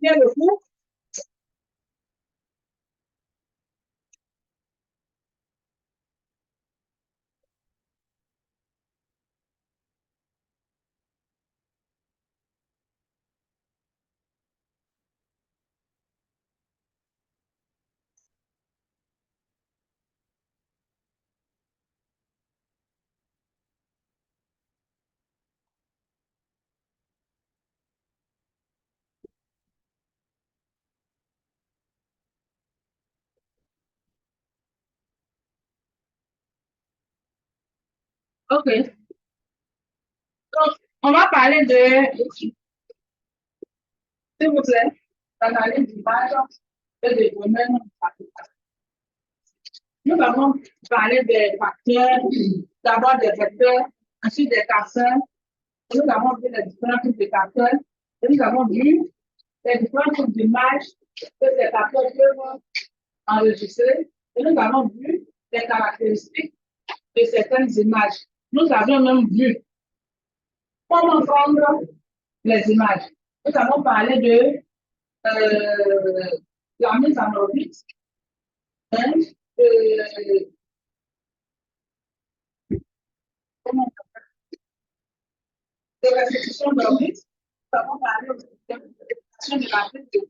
Bien le cours. OK. Donc, on va parler de, s'il vous plaît, d'analyse d'image et de domaine. Nous avons parlé des facteurs, d'abord des vecteurs, ensuite des capteurs. Nous avons vu les différents types de capteurs. Et nous avons vu les différents types d'images que ces capteurs peuvent enregistrer. Et nous avons vu les caractéristiques de certaines images. Nous avons même vu comment prendre les images. Nous avons parlé de la mise en orbite, hein, de, comment, de restitution d'orbite. Nous avons parlé de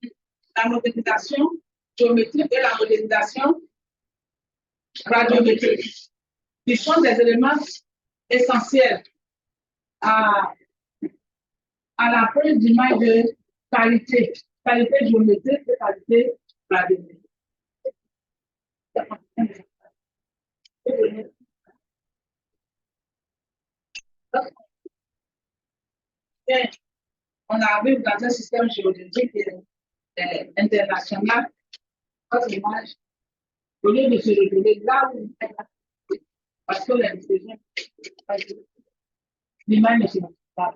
la modélisation géométrique et la modélisation radiométrique, qui sont des éléments essentiels à la prise d'images de qualité géométrique et qualité radiométrique. On arrive dans un système géologique international, notre image, au lieu de se révéler là où on est, parce que l'image ne se montre pas.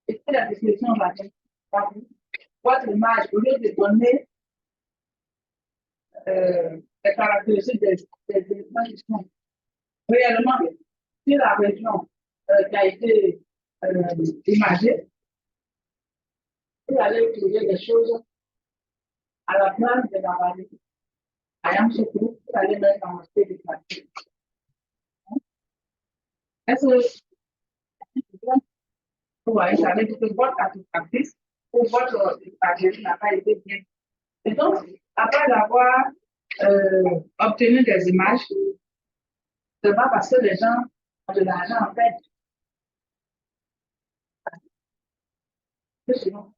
Et c'est la description va faire. Votre image, au lieu de donner les caractéristiques des éléments qui sont réellement sur la région qui a été imagée, vous allez utiliser des choses à la place de la vallée. Par exemple, ce groupe, vous allez mettre en aspect de pratique. Est-ce que vous voyez, ça veut dire que votre cartographie ou votre imagerie n'a pas été bien. Et donc, après avoir obtenu des images, c'est pas parce que les gens ont de l'argent en fait. C'est bon.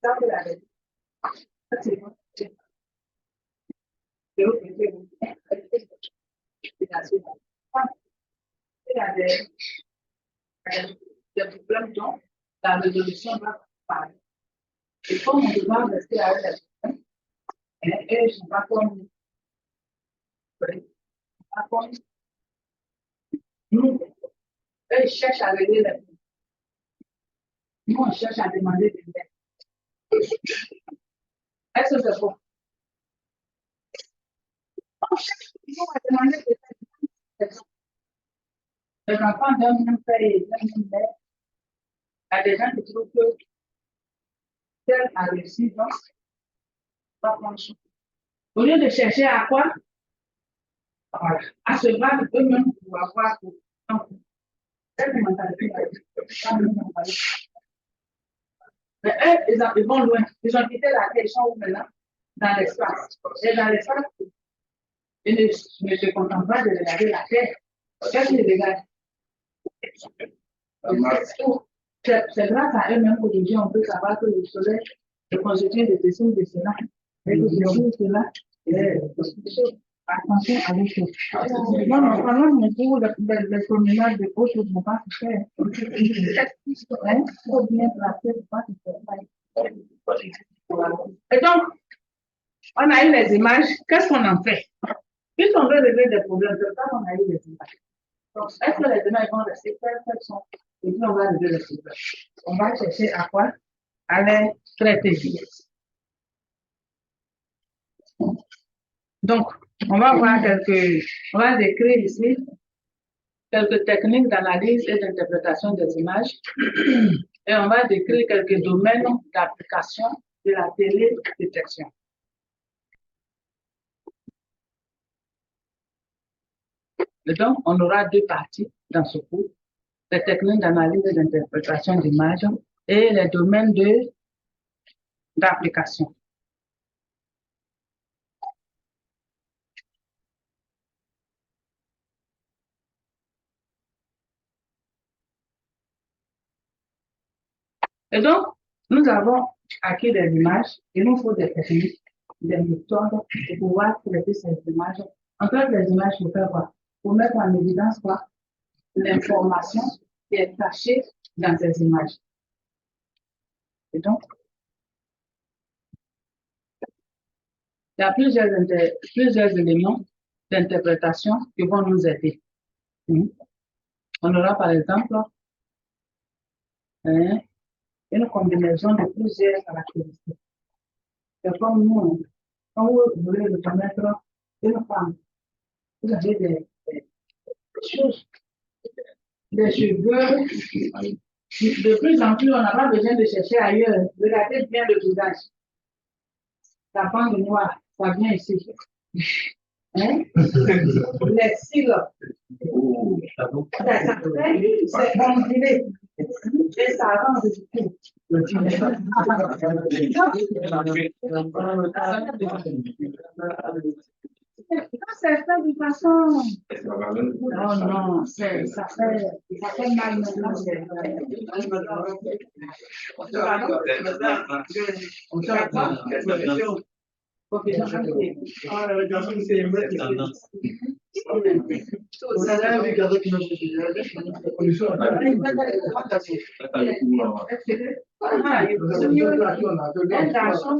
Ça, c'est la vérité. Ça, c'est bon. C'est OK. C'est bon. Il y a des problèmes dont la résolution va parler. Et comme on doit rester avec les problèmes, et je ne sais pas comme nous, eux, ils cherchent à régler les problèmes. Nous, on cherche à demander des aides. Est-ce que c'est bon? On cherche toujours à demander des aides. Les enfants donnent même père et donnent même mère. Il y a des gens qui trouvent que tel a réussi, donc, pas prendre soin. Au lieu de chercher à quoi? Voilà. À se battre eux-mêmes pour avoir pour. Cette mentalité. Mais eux, ils vont loin. Ils ont quitté la terre, ils sont où maintenant? Dans l'espace. Et dans l'espace, ils ne se contentent pas de regarder la terre. Qu'est-ce qu'ils regardent? C'est grâce à eux-mêmes qu'aujourd'hui, on peut savoir que le soleil est constitué de ceci ou de cela. Et que ceci ou cela attention avec eux. Non, non, pendant mon cours, les promenades de gauche ne vont pas se faire. Il faut bien placer pour pas se faire. Et donc, on a eu les images, qu'est-ce qu'on en fait? Puisqu'on veut régler des problèmes, c'est ça qu'on a eu les images. Donc, est-ce que les images vont rester quelles sont? Et puis, on va régler les problèmes. On va chercher à quoi? À les traiter. Donc, on va voir on va décrire ici quelques techniques d'analyse et d'interprétation des images et on va décrire quelques domaines d'application de la télédétection. Et donc, on aura deux parties dans ce cours, les techniques d'analyse et d'interprétation d'images et les domaines d'application. Et donc, nous avons acquis des images, et il nous faut des techniques, des méthodes pour pouvoir traiter ces images. En fait, les images, pour faire quoi? Pour mettre en évidence quoi? L'information qui est cachée dans ces images. Et donc, il y a plusieurs éléments d'interprétation qui vont nous aider. On aura par exemple une combinaison de plusieurs caractéristiques. C'est comme nous, quand vous voulez reconnaître une femme, vous avez des choses, des cheveux. De plus en plus, on n'a pas besoin de chercher ailleurs. Regardez bien le visage. La femme noire, ça vient ici. Hein? Les cils, c'est ondulé. Et ça avance du tout. C'est fait de façon. Oh non, ça fait mal maintenant. Il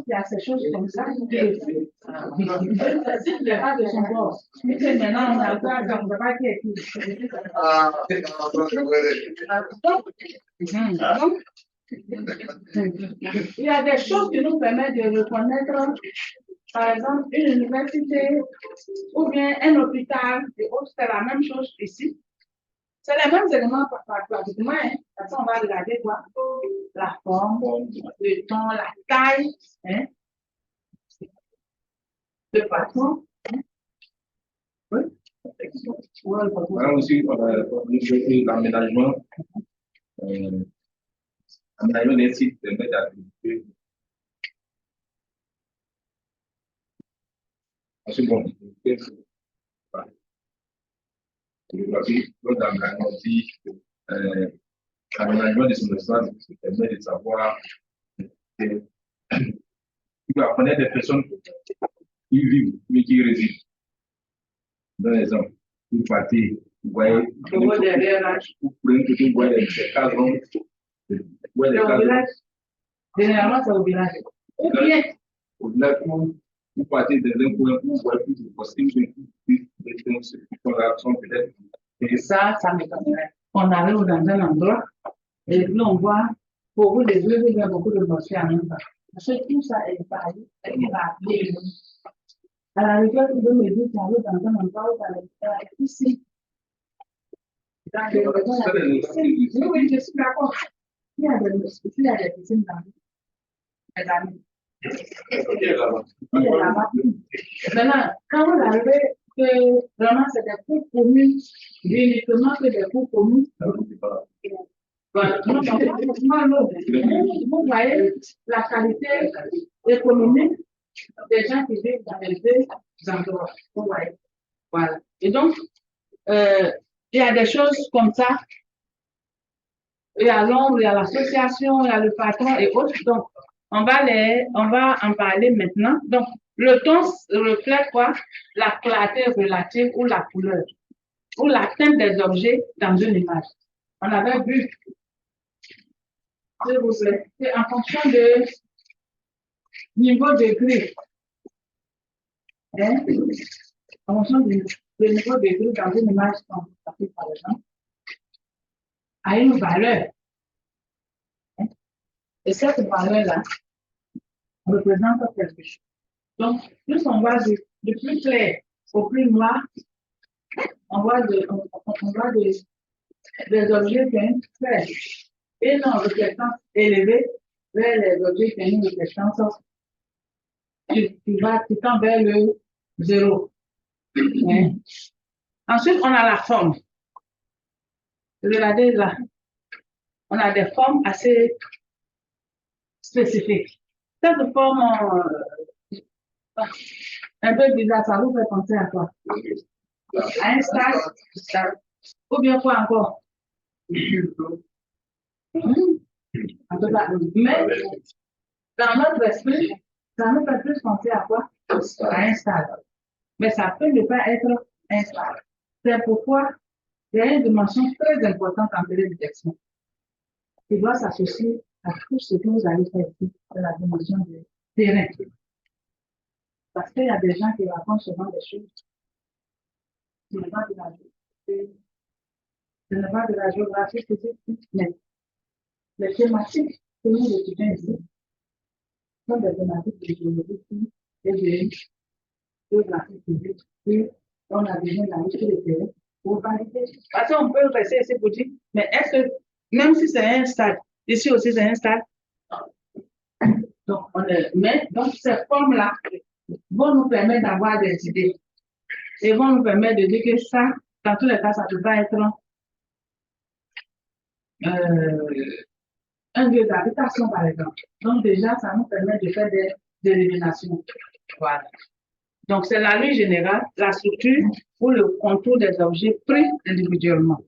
y a ces choses comme ça. Il n'y a pas de son bord. Maintenant, on a pas qui est il y a des choses qui nous permettent de reconnaître, par exemple, une université ou bien un hôpital, et autres, c'est la même chose ici. C'est les mêmes éléments pratiquement. Hein. On va regarder quoi? La forme, le ton, la taille, hein? Le patron. Hein? Oui. Aussi, l'aménagement. L'aménagement des sites permet d'activités. Ensuite, bon, l'aménagement de son espace permet de savoir, il va connaître des personnes qui vivent, mais qui résident. Dans l'exemple, une partie, vous voyez, vous prenez que vous voyez des cases rondes. Généralement, c'est au village. Ou bien, au-delà, vous partez de un point où vous voyez plus de possibilités, peut-être. Et ça m'étonnerait. On arrive dans un endroit et puis on voit beaucoup de lieux, il y a beaucoup de morceaux en même temps. Parce que tout ça est pareil, est appelé. À la rigueur, tu peux me dire, tu arrives dans un endroit où tu as ici. Dans les maisons, oui, je suis d'accord. Il y a des piscines dans les amis. Maintenant, quand vous arrivez, que vraiment c'est des cours communs, uniquement que des cours communs. Vous voyez la qualité économique des gens qui vivent dans les deux endroits. Vous voyez. Voilà. Et donc, il y a des choses comme ça. Il y a l'ombre, il y a l'association, il y a le patron et autres. Donc, on va en parler maintenant. Donc, le ton reflète quoi? La clarté relative ou la couleur, ou la teinte des objets dans une image. On avait vu, s'il vous plaît, c'est en fonction de niveau de gris. Hein? En fonction du niveau de gris dans une image, par exemple, a une valeur. Hein? Et cette valeur-là représente quelque chose. Donc, plus on va du plus clair au plus noir, on voit des objets bien clairs. et non réflectance élevée vers les objets qui ont une réflectance, tu tends vers le 0. Ouais. Ensuite, on a la forme. Regardez là. On a des formes assez spécifiques. Cette forme un peu bizarre, ça vous fait penser à quoi? À un stade, ou bien quoi encore? En tout cas, mais dans notre esprit, ça nous fait plus penser à quoi? À un stade. Mais ça peut ne pas être un stade. C'est pourquoi il y a une dimension très importante en télédétection qui doit s'associer à tout ce que vous allez faire ici, de la dimension du terrain. Parce qu'il y a des gens qui racontent souvent des choses. Ce n'est pas de la géographie physique, mais les thématiques que nous étudions ici sont des thématiques de géologie et de géographie physique. Et on a besoin d'analyser les terrains pour valider. Parce qu'on peut rester ici pour dire, mais est-ce que, même si c'est un stade, ici aussi c'est un stade, donc donc ces formes-là vont nous permettre d'avoir des idées et vont nous permettre de dire que ça, dans tous les cas, ça ne peut pas être un lieu d'habitation, par exemple. Donc, déjà, ça nous permet de faire des éliminations. Voilà. Donc, c'est la loi générale, la structure ou le contour des objets pris individuellement.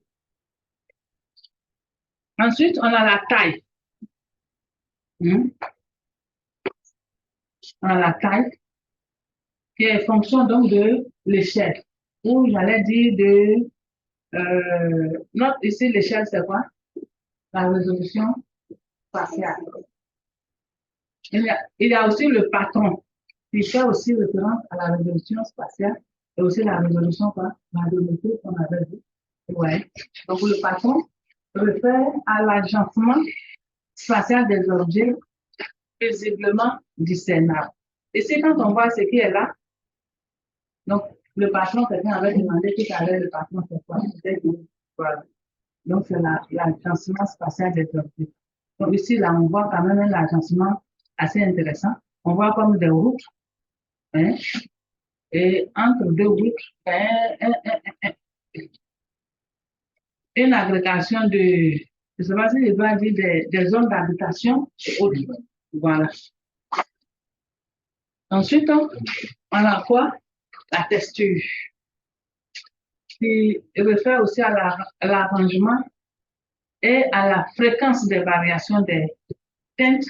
Ensuite, on a la taille. On a la taille qui est fonction donc de l'échelle. Ou j'allais dire de... ici, l'échelle, c'est quoi? La résolution spatiale. Il y a aussi le patron qui fait aussi référence à la résolution spatiale et aussi la résolution radiométrique qu'on avait vu. Ouais. Donc le patron réfère à l'agencement spatial des objets visiblement discernables. Et c'est quand on voit ce qui est là, donc le patron, quelqu'un avait demandé tout à l'heure, le patron c'est quoi? Voilà. Donc c'est l'agencement spatial des objets. Donc ici, là, on voit quand même un agencement assez intéressant. On voit comme des routes, hein, et entre deux routes, une agrégation de, je ne sais pas si je dois dire des zones d'habitation et autres. Voilà. Ensuite, on a quoi? La texture, qui réfère aussi à l'arrangement et à la fréquence des variations des teintes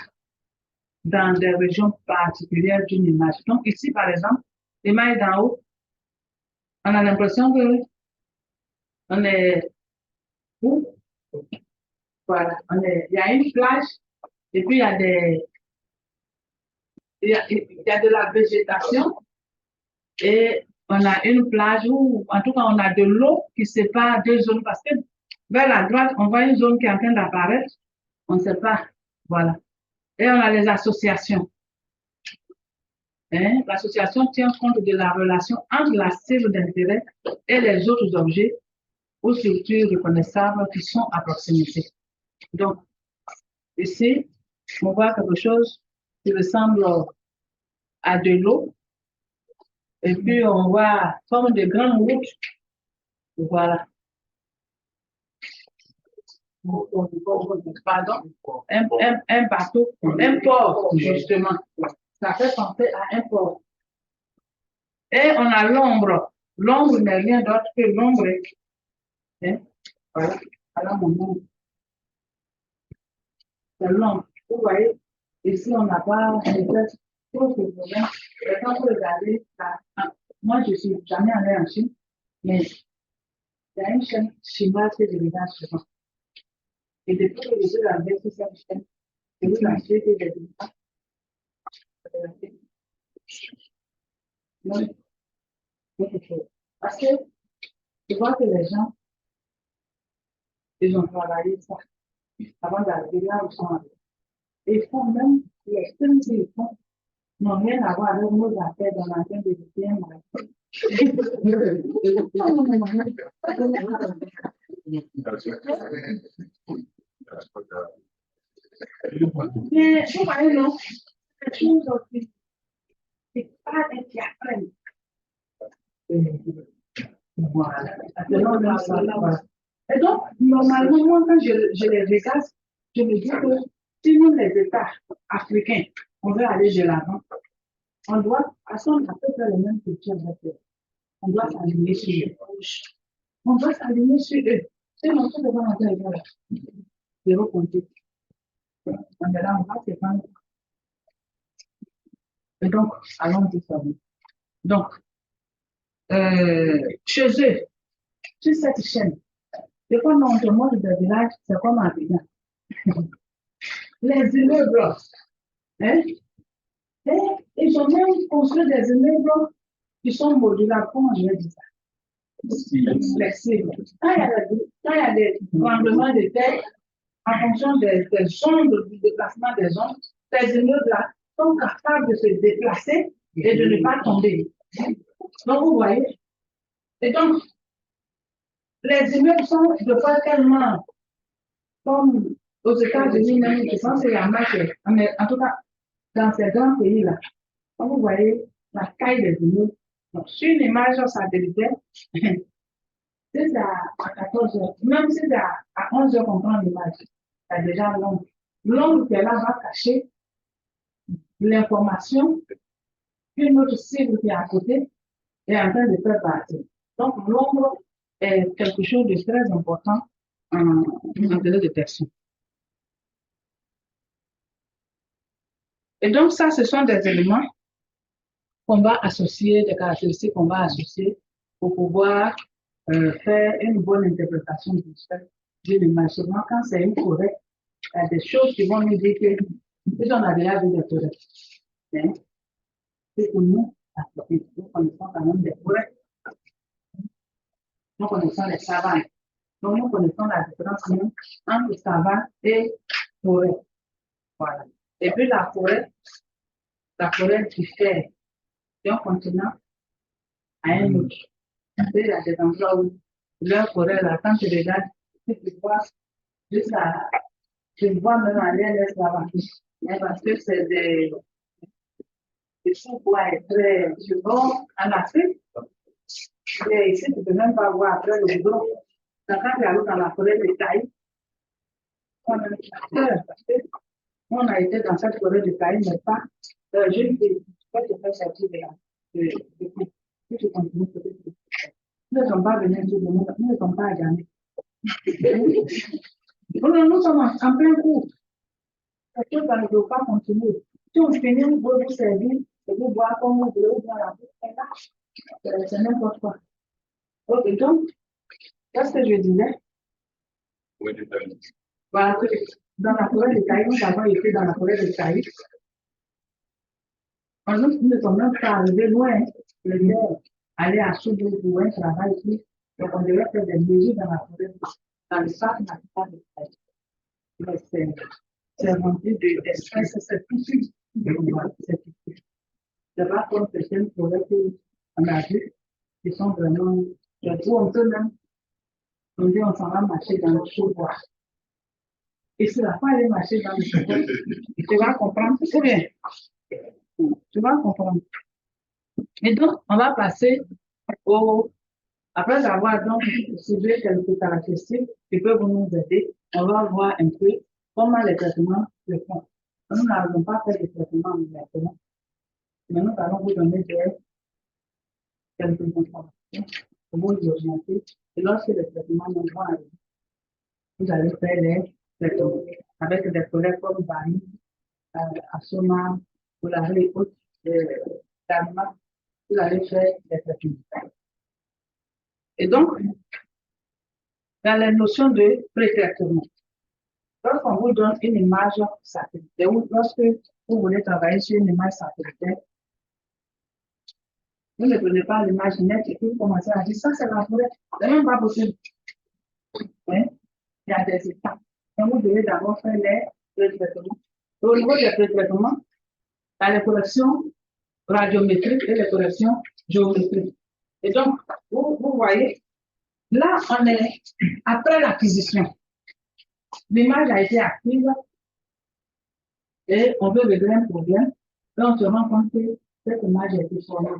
dans des régions particulières d'une image. Donc ici, par exemple, l'image d'en haut, on a l'impression que on est où? Voilà, il y a une plage et puis il y a de la végétation et on a une plage où, en tout cas, on a de l'eau qui sépare deux zones parce que vers la droite, on voit une zone qui est en train d'apparaître, on ne sait pas. Voilà. Et on a les associations. Hein? L'association tient compte de la relation entre la cible d'intérêt et les autres objets ou structures reconnaissables qui sont à proximité. Donc, ici, on voit quelque chose qui ressemble à de l'eau. Et puis, on voit comme de grandes routes. Voilà. Pardon, un bateau, un port, justement. Ça fait penser à un port. Et on a l'ombre. L'ombre n'est rien d'autre que l'ombre. Hein? Voilà. Alors, mon nom. C'est l'ombre. Vous voyez, ici, on n'a pas peut-être trop de problème. Et quand vous regardez, moi, je ne suis jamais allée en Chine, mais il y a une chaîne chinoise que je regarde souvent. Et depuis que je suis arrivée sur cette chaîne, je vous assure que j'ai vu ça. Non, quelque chose. Parce que je vois que les gens, ils ont travaillé ça avant d'arriver là où ils sont arrivés. Et ils font même, les films qu'ils font n'ont rien à voir avec nos affaires dans la chaîne de l'ITM. Mais vous voyez, non, c'est une chose aussi. C'est pas des qui apprennent. Voilà. Voilà. Et donc, normalement, moi, quand je les regarde, je me dis que si nous, les États africains, on veut aller de l'avant, on doit, à son à peu près les mêmes cultures. On doit s'aligner sur eux. On doit s'aligner sur eux. C'est mon tour de voir un peu là. Je vais compter. On est là, on va se prendre. Et donc, allons-y ça. Donc, chez eux, sur cette chaîne, et quand on demande des villages, c'est comme un village. Les immeubles, hein, et ils ont même construit des immeubles qui sont modulables, comment je vais dire ça? Flexibles. Quand il y a des tremblements de terre, en fonction des ondes, du déplacement des ondes, ces immeubles-là sont capables de se déplacer et de ne pas tomber. Donc, vous voyez. Et donc, les immeubles sont de fois tellement comme aux États-Unis, même, je pense qu'il y en a en tout cas, dans ces grands pays-là, quand vous voyez la taille des immeubles, donc, sur une image satellitaire, si c'est à 14 heures, même si c'est à 11 heures qu'on prend l'image, c'est déjà long. L'ombre qui est là va cacher l'information qu'une autre cible qui est à côté est en train de faire partir. Donc, l'ombre est quelque chose de très important en télédétection. Et donc, ça, ce sont des éléments qu'on va associer, des caractéristiques qu'on va associer pour pouvoir faire une bonne interprétation de l'image. Souvent, quand c'est une forêt, il y a des choses qui vont nous dire que si on a déjà vu des forêts. Hein? C'est pour nous, nous connaissons quand même des forêts. Nous connaissons les savanes. Donc, nous connaissons la différence entre savane et forêt. Voilà. Et puis la forêt diffère d'un continent à un autre. Il y a des endroits où leur forêt, là, quand tu regardes, tu vois, tu vois même aller à l'esclavage. Parce que c'est des sous-bois très souvent en Afrique. Et ici, tu ne peux même pas voir après le goudron. Quand tu arrives dans la forêt de Taï, on a peur parce qu'on a été dans cette forêt de Taï, mais pas. Je ne peux te faire sortir de là. Si tu continues, peut-être. Nous ne sommes pas venus sur le monde, nous ne sommes pas à gagner. Nous sommes en plein cours. Parce que ça ne peut pas continuer. Si on finit, vous pouvez vous servir, et vous boire comme vous voulez, ou bien la vie, c'est n'importe quoi. Ok, donc, qu'est-ce que je disais? Voilà, dans la forêt de Taï, nous avons été dans la forêt de Taï. Nous ne sommes même pas arrivés loin. Le maire allait à Soudou pour un travail ici. Donc, on devait faire des mesures dans la forêt, dans le parc national de Taï. Mais c'est rempli d'espèces, c'est tout suite. C'est pas comme certaines forêts qu'on a vues, qui sont vraiment, où on peut même, on dit on s'en va marcher dans le sous-bois. Et si la fois aller marcher dans le sous-bois, tu vas comprendre, c'est bien. Tu vas comprendre. Et donc, on va passer après avoir donc suivi quelques caractéristiques qui peuvent nous aider, on va voir un peu comment les traitements se font. Nous n'avons pas fait de traitement immédiatement, mais nous allons vous donner quelques informations pour vous orienter. Et lorsque les traitements vont arriver, vous allez faire les traitements avec des collègues comme Bani, Assoma, vous l'avez autre, Dharma, vous allez faire des traitements. Et donc, dans les notions de pré-traitement, lorsqu'on vous donne une image satellitaire, ou lorsque vous voulez travailler sur une image satellitaire, vous ne prenez pas l'image nette et vous commencez à dire ça, c'est la forêt. C'est même pas possible. Oui? Il y a des étapes. Donc, vous devez d'abord faire les pré-traitements. Au niveau des pré-traitements, il y a les corrections radiométriques et les corrections géométriques. Et donc, vous voyez, là, on est après l'acquisition. l'image a été active et on veut régler un problème, et on se rend compte que cette image est déformée.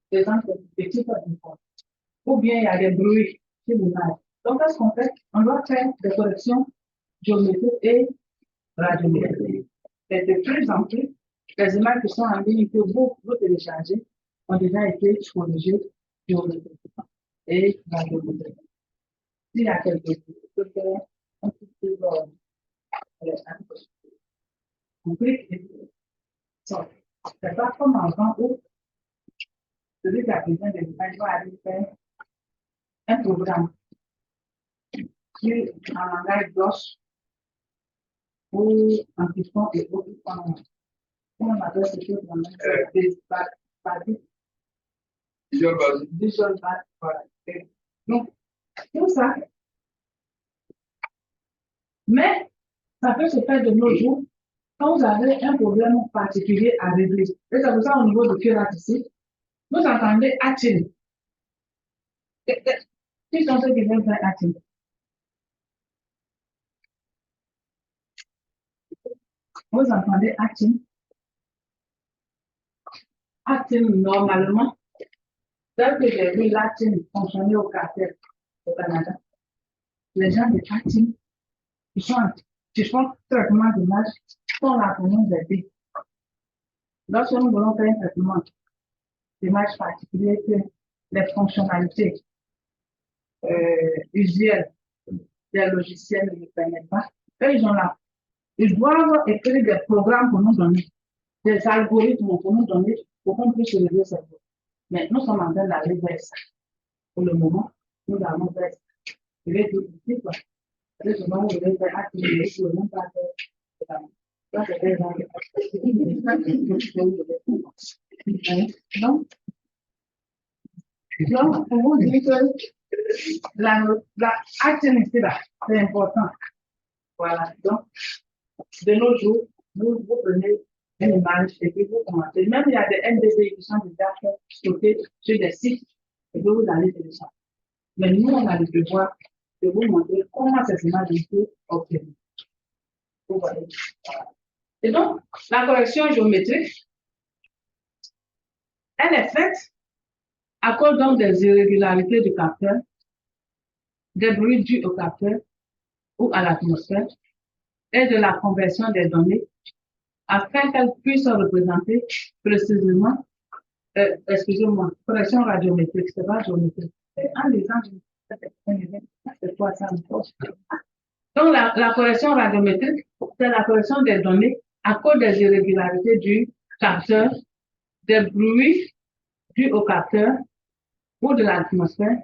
Par exemple, c'est petit ou bien il y a des bruits sur l'image. Donc, qu'est-ce qu'on fait? On doit faire des corrections géométriques et radiométriques. Et de plus en plus, les images qui sont en ligne que vous téléchargez ont déjà été corrigées géométriquement et radiométriquement. S'il y a quelque chose, on peut faire un petit peu on clique et c'est pas comme avant où celui qui a besoin de l'image va aller faire un programme sur un langage DOS ou en Python et autres. Comment on appelle ce chose dans le Visual Basic. Voilà. Donc, tout ça. Mais ça peut se faire de nos jours quand vous avez un problème particulier à régler. Et c'est pour ça au niveau de Curat ici, vous entendez Atin. Qui sont ceux qui viennent faire Atin? Vous entendez Atin? Atin, normalement, tel que j'ai vu l'Atin fonctionner au cartel au Canada, les gens de Atin, qui font traitement d'image, sont là pour nous aider. Lorsque nous voulons faire un traitement d'image particulier, que les fonctionnalités usuelles des logiciels ne nous permettent pas, eux, ils ont là. Ils doivent écrire des programmes pour nous donner, des algorithmes pour nous donner, pour qu'on puisse régler ça. Mais nous sommes en train d'aller vers ça. Pour le moment, nous allons vers ça. Je vais dire ici, quoi. Le moment où je vais faire activer, je ne vais même pas faire. Ça, c'est très bien. Donc, pour vous dire que la activité là, c'est important. Voilà. Donc, de nos jours, vous prenez une image et puis vous commentez. Même il y a des MDB qui sont déjà stockés sur des sites et que vous allez télécharger. Mais nous, on a le devoir de vous montrer comment cette image est obtenue. Vous voyez. Et donc, la correction géométrique, elle est faite à cause donc des irrégularités du capteur, des bruits dus au capteur ou à l'atmosphère et de la conversion des données afin qu'elles puissent représenter précisément, excusez-moi, correction radiométrique, c'est pas géométrique. En lisant, c'est quoi ça? Donc, la correction radiométrique, c'est la correction des données à cause des irrégularités du capteur, des bruits dus au capteur ou de l'atmosphère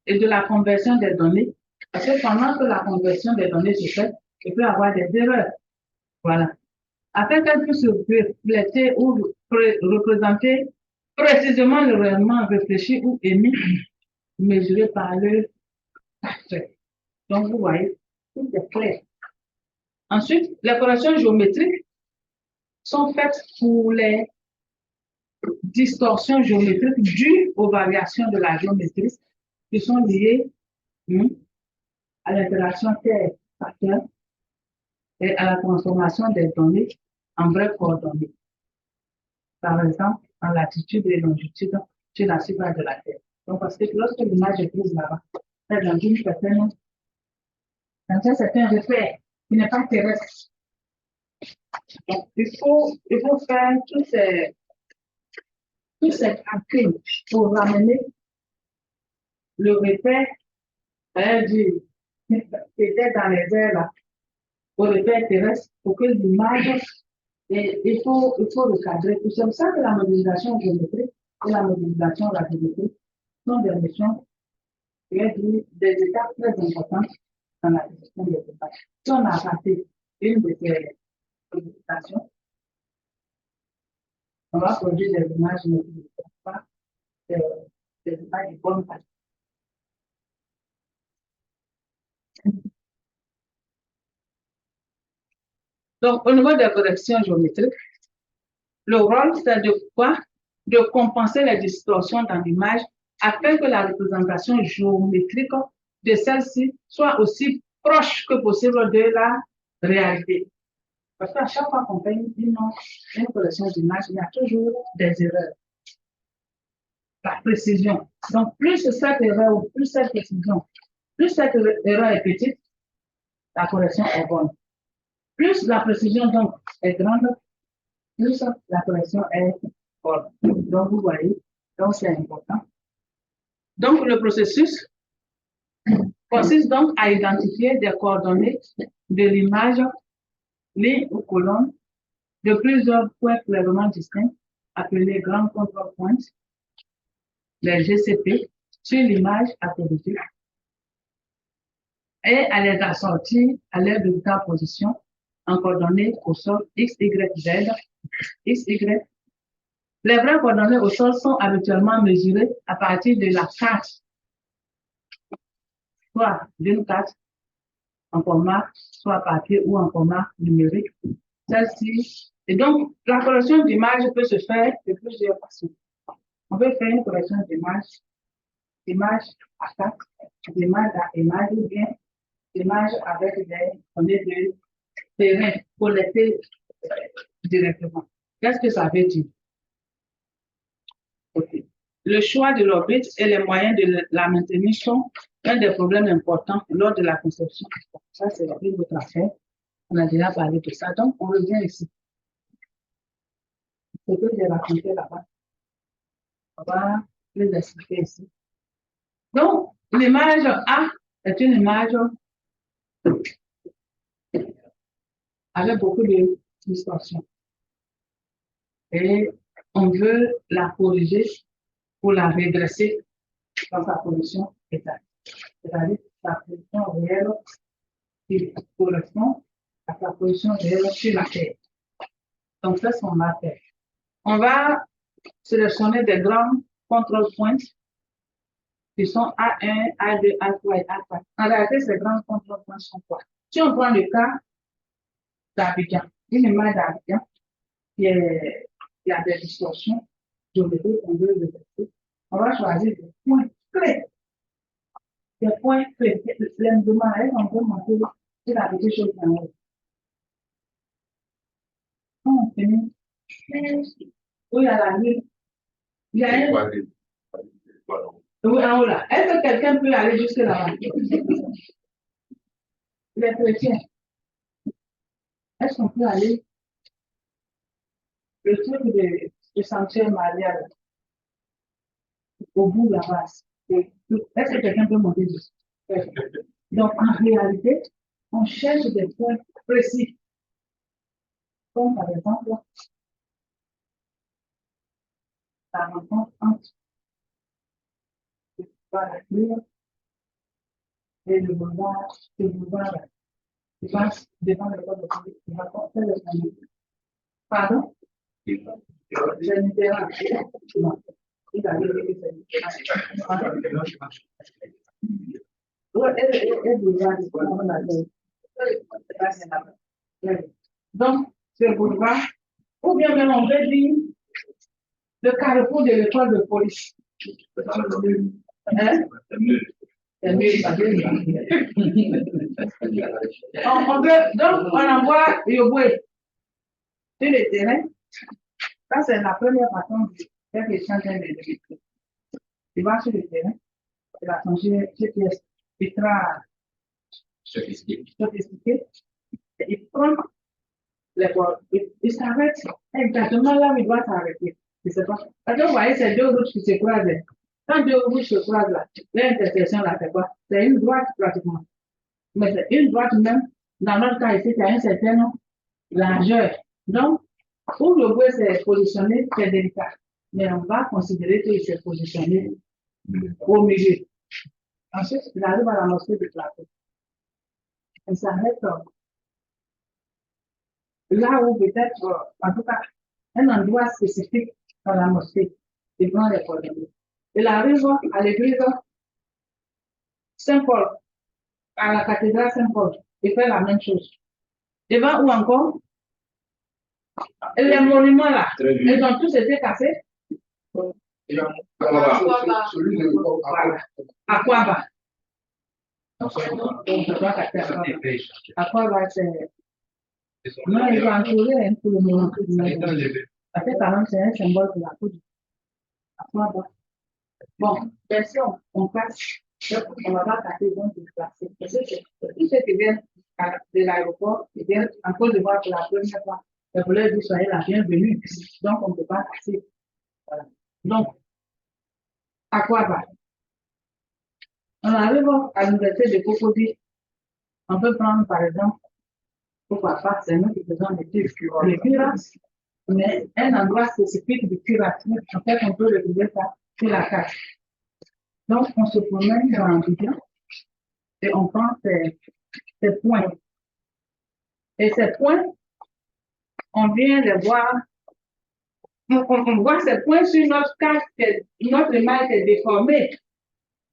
et de la conversion des données. Parce que pendant que la conversion des données se fait, il peut y avoir des erreurs. Voilà. Afin qu'elle puisse refléter ou représenter précisément le rayonnement réfléchi ou émis, mesuré par le capteur. Donc, vous voyez, tout est clair. Ensuite, les corrections géométriques sont faites pour les distorsions géométriques dues aux variations de la géométrie qui sont liées à l'interaction terre-facteur et à la transformation des données en vraies coordonnées. Par exemple, en latitude et longitude sur la surface de la Terre. Donc, parce que lorsque l'image est prise là-bas, c'est dans un certain repère qui n'est pas terrestre. Donc, il faut faire tous ces calculs pour ramener le repère, qui était dans les airs là, au repère terrestre pour que l'image, et il faut recadrer. C'est comme ça que la modélisation géométrique et la modélisation radiométrique sont des notions, des étapes très importantes dans la gestion des images. Si on a raté une de ces modélisations, on va produire des images qui ne sont pas des images de bonne qualité. Donc, au niveau des corrections géométriques, le rôle, c'est de quoi? De compenser les distorsions dans l'image afin que la représentation géométrique de celle-ci soit aussi proche que possible de la réalité. Parce qu'à chaque fois qu'on fait une collection d'images, il y a toujours des erreurs. La précision. Donc, plus cette erreur ou plus cette précision, plus cette erreur est petite, la correction est bonne. Plus la précision donc est grande, plus la correction est bonne. Donc, vous voyez, donc c'est important. Donc, le processus consiste donc à identifier des coordonnées de l'image, ligne ou colonne, de plusieurs points clairement distincts, appelés grands control points, les GCP, sur l'image attribuée, et à les assortir à l'aide de ta position en coordonnées au sol X, Y, Z, X, Y. Les vraies coordonnées au sol sont habituellement mesurées à partir de la carte, soit d'une carte en format, soit papier ou en format numérique. Celle-ci. Et donc, la correction d'image peut se faire de plusieurs façons. On peut faire une correction d'image à carte, d'image à image ou bien d'image avec des données de terrain collectées directement. Qu'est-ce que ça veut dire? Okay. Le choix de l'orbite et les moyens de la maintenir sont un des problèmes importants lors de la conception. Ça, c'est une autre affaire. On a déjà parlé de ça. Donc, on revient ici. Ce que j'ai raconté là-bas. On va les expliquer ici. Donc, l'image A est une image avec beaucoup de distorsion. Et on veut la corriger pour la redresser dans sa position établie. C'est-à-dire sa position réelle qui correspond à sa position réelle sur la Terre. Donc, c'est ce qu'on va faire. On va sélectionner des grands control points qui sont A1, A2, A3 et A4. En réalité, ces grands control points sont quoi? Si on prend le cas d'Abidjan, une image d'Abidjan, il y a des distorsions géométriques qu'on veut redresser. On va choisir des points clés. Des points clés. Les demandeurs, on peut monter sur la petite chose en haut. Quand on finit, où il y a la lune, il y a un. Oui, en haut là. Est-ce que quelqu'un peut aller jusque là-bas? Les chrétiens. Est-ce qu'on peut aller? Le truc de sanctuaire marial au bout de la base. Est-ce que quelqu'un peut monter dessus? Donc, en réalité, on cherche des points précis. Comme par exemple, la rencontre entre la clé et le boulevard qui passe devant le code de police. Il va porter le famille. Pardon? Je ne sais pas. Non. Il a dit que c'est donc, ce boulevard, ou bien même on veut dire le carrefour de l'école de police. Hein? C'est mieux, ça veut dire. Donc, on envoie Yoboué sur le terrain. Ça, c'est la première façon de faire les changements de l'électricité. Il va sur le terrain, il va changer ce qui est ultra sophistiqué. Il prend les bords, il s'arrête exactement là où il doit s'arrêter. Je ne sais pas. Parce que vous voyez, c'est deux routes qui se croisent. Quand deux routes se croisent là, l'intersection là, c'est quoi? C'est une droite pratiquement. Mais c'est une droite même. Dans notre cas ici, c'est un certain largeur. Donc, où le bois s'est positionné, c'est délicat. Mais on va considérer qu'il s'est positionné au milieu. Ensuite, il arrive à la mosquée de plateau. Il s'arrête là où peut-être, en tout cas, un endroit spécifique dans la mosquée. Il prend les coordonnées. Il arrive à l'église Saint-Paul, à la cathédrale Saint-Paul. Il fait la même chose. Il va où encore? Les monuments là, ils ont tous été cassés. À Kwaba. Donc, je dois capter à quoi va c'est. Non, il va entourer un peu le moment. Parce que quand même, c'est un symbole de la poudre. À quoi va? Bon, bien sûr, on passe. On va pas passer donc déplacer. Parce que tous ceux qui viennent de l'aéroport, qui viennent en Côte d'Ivoire pour la première fois, je voulais dire soyez la bienvenue. Donc, on ne peut pas passer. Voilà. Donc, à quoi va? On arrive à l'université de Cocody. On peut prendre par exemple, pourquoi pas, c'est nous qui faisons les cuirasses, mais un endroit spécifique de cuirasse. En fait, on peut retrouver ça sur la carte. Donc, on se promène dans l'ambition et on prend ces points. Et ces points, on vient les voir. On voit ces points sur notre carte, notre image est déformée.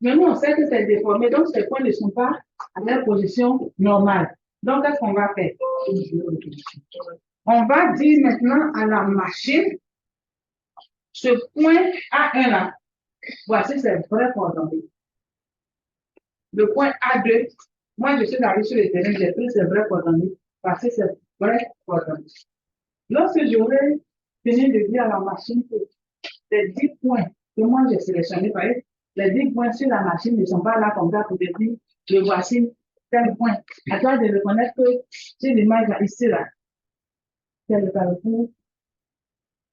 Mais nous, on sait que c'est déformé, donc ces points ne sont pas à leur position normale. Donc, qu'est-ce qu'on va faire? On va dire maintenant à la machine, ce point A1 là, voici ses vraies coordonnées. Le point A2, moi je suis allé sur le terrain, j'ai pris ses vraies coordonnées, voici ses vraies coordonnées. Lorsque j'aurai fini de dire à la machine que les 10 points que moi j'ai sélectionnés, les 10 points sur la machine ne sont pas là comme ça pour te dire, je voici tel point. À toi de reconnaître que sur l'image ici là, c'est le carrefour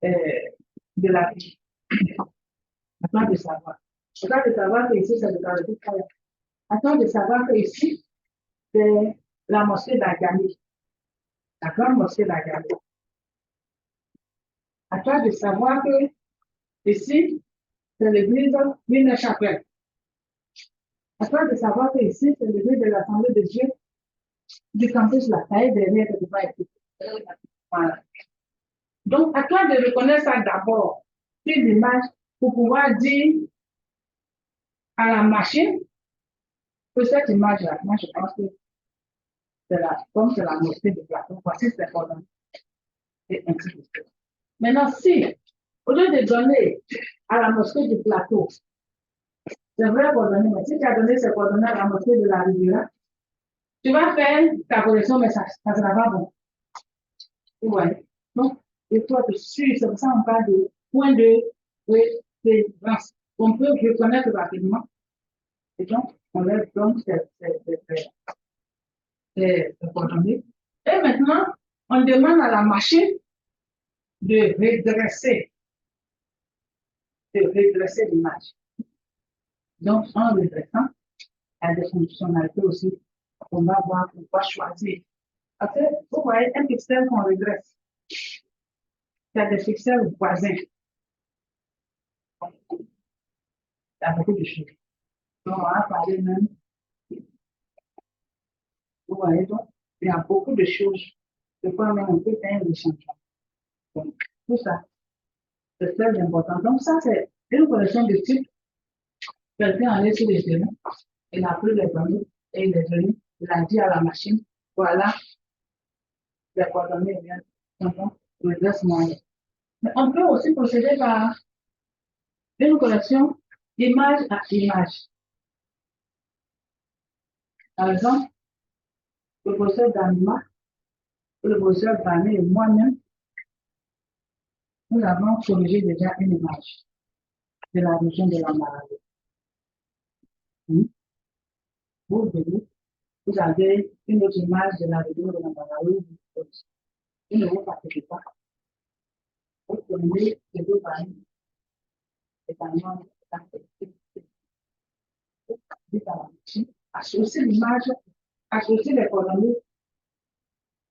de la vie. À toi de savoir. À toi de savoir que ici c'est le carrefour. À toi de savoir que ici c'est la mosquée d'Agami, la grande mosquée d'Agami. À toi de savoir que ici c'est l'église d'une chapelle. À toi de savoir que ici c'est l'église de l'Assemblée de Dieu du campus La Taille derrière que tu vas écouter. Voilà. Donc, à toi de reconnaître ça d'abord, sur l'image, pour pouvoir dire à la machine que cette image-là, moi je pense que c'est la, comme c'est la mosquée de Plateau, voici c'est coordonnées. Et ainsi de suite. Maintenant, si, au lieu de donner à la mosquée du Plateau, c'est vrai coordonnées, mais si tu as donné ces coordonnées à la mosquée de la Riviera, tu vas faire ta correction, mais ça ne sera pas bon. Ouais. Donc, il faut être sûr, c'est pour ça qu'on parle de point de référence. On peut reconnaître rapidement. Et donc, on leur donne ces coordonnées. Et maintenant, on demande à la machine de redresser l'image. Donc, en redressant, il y a des fonctionnalités aussi qu'on va voir, qu'on va choisir. Après, vous voyez, un pixel qu'on redresse, il y a des pixels voisins. Il y a beaucoup de choses. Donc, on va parler même. Vous voyez, donc, il y a beaucoup de choses. De quoi même on peut faire un échantillon. Donc, tout ça, c'est très important. Donc, ça, c'est une correction de type. Quelqu'un allait sur les terrains, il a pris les données et il est venu, il a dit à la machine, voilà, les coordonnées viennent. Donc, le reste moyen. Mais on peut aussi procéder par une correction image à image. Par exemple, le professeur Danima, le professeur Bané et moi-même, nous avons corrigé déjà une image de la région de la maladie. Vous avez une autre image de la région de la maladie. Vous ne vous fatiguez pas. Vous prenez les deux bandes, également, associer l'image, associer les coordonnées.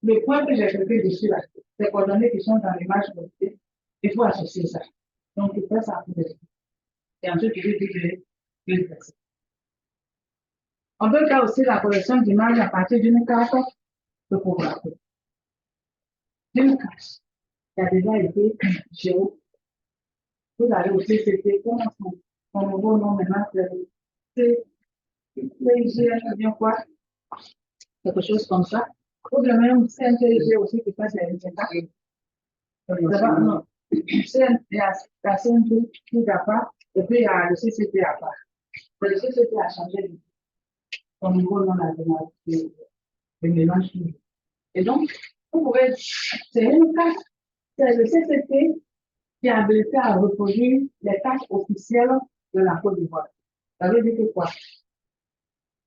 Le point que j'ai traité dessus, là, les coordonnées qui sont dans l'image, il faut associer ça. Donc, il faut ça pour les. Et ensuite, il faut dire que on peut faire aussi la correction d'image à partir d'une carte topographique. D'une carte qui a déjà été géo. Vous avez aussi c'était son nouveau nom maintenant, c'est bien quoi? Quelque chose comme ça. Ou bien même CNTG aussi qui fait des résultats. Non. La CNT qui n'a pas, et puis il y a le CCT à part. Le CCT a changé. au niveau dans la démarche de mélange chimique. Et donc, vous pouvez, c'est une tâche, c'est le CCT qui a habilité à reproduire les tâches officielles de la Côte d'Ivoire. Ça veut dire que quoi?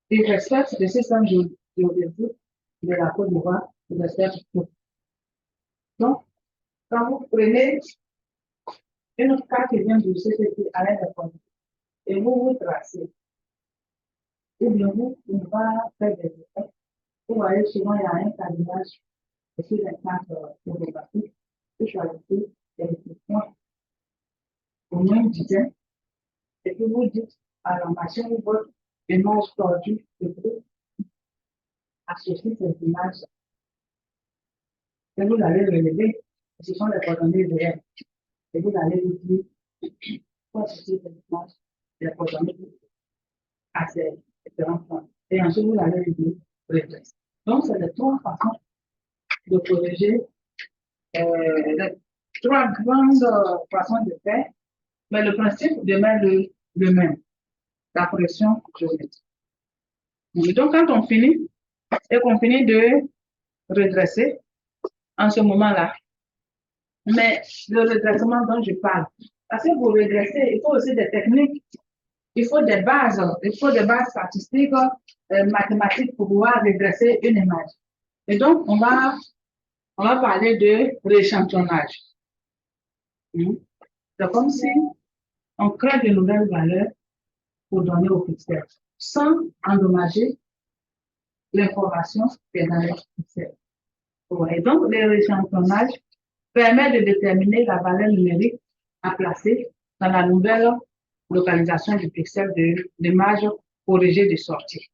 Il respecte le système juridique de la Côte d'Ivoire, il respecte tout. Donc, quand vous prenez une carte qui vient du CCT à l'aide de compte et vous tracez, ou bien vous, on va faire des effets. Vous voyez, souvent, il y a un cadrage sur les cartes photographiques. Vous choisissez des descriptions au même dizaine et puis vous dites à la machine votre image tordue de groupe associer cette image et vous allez relever. Ce sont les coordonnées réelles. Et vous allez vous dire pour associer cette image, les coordonnées à ces différents points. Et ensuite, vous allez lui dire redresse. Donc, c'est les trois façons de corriger, les trois grandes façons de faire, mais le principe demeure le même, la correction géométrique. Donc, quand on finit, et qu'on finit de redresser, en ce moment-là, mais le redressement dont je parle, parce que pour redresser, il faut aussi des techniques, il faut des bases statistiques, mathématiques pour pouvoir redresser une image. Et donc, on va parler de rééchantillonnage. C'est comme si on crée de nouvelles valeurs pour donner au pixel, sans endommager l'information qui est dans les pixels. Et donc, le rééchantillonnage permet de déterminer la valeur numérique à placer dans la nouvelle localisation du pixel de l'image corrigée de sortie.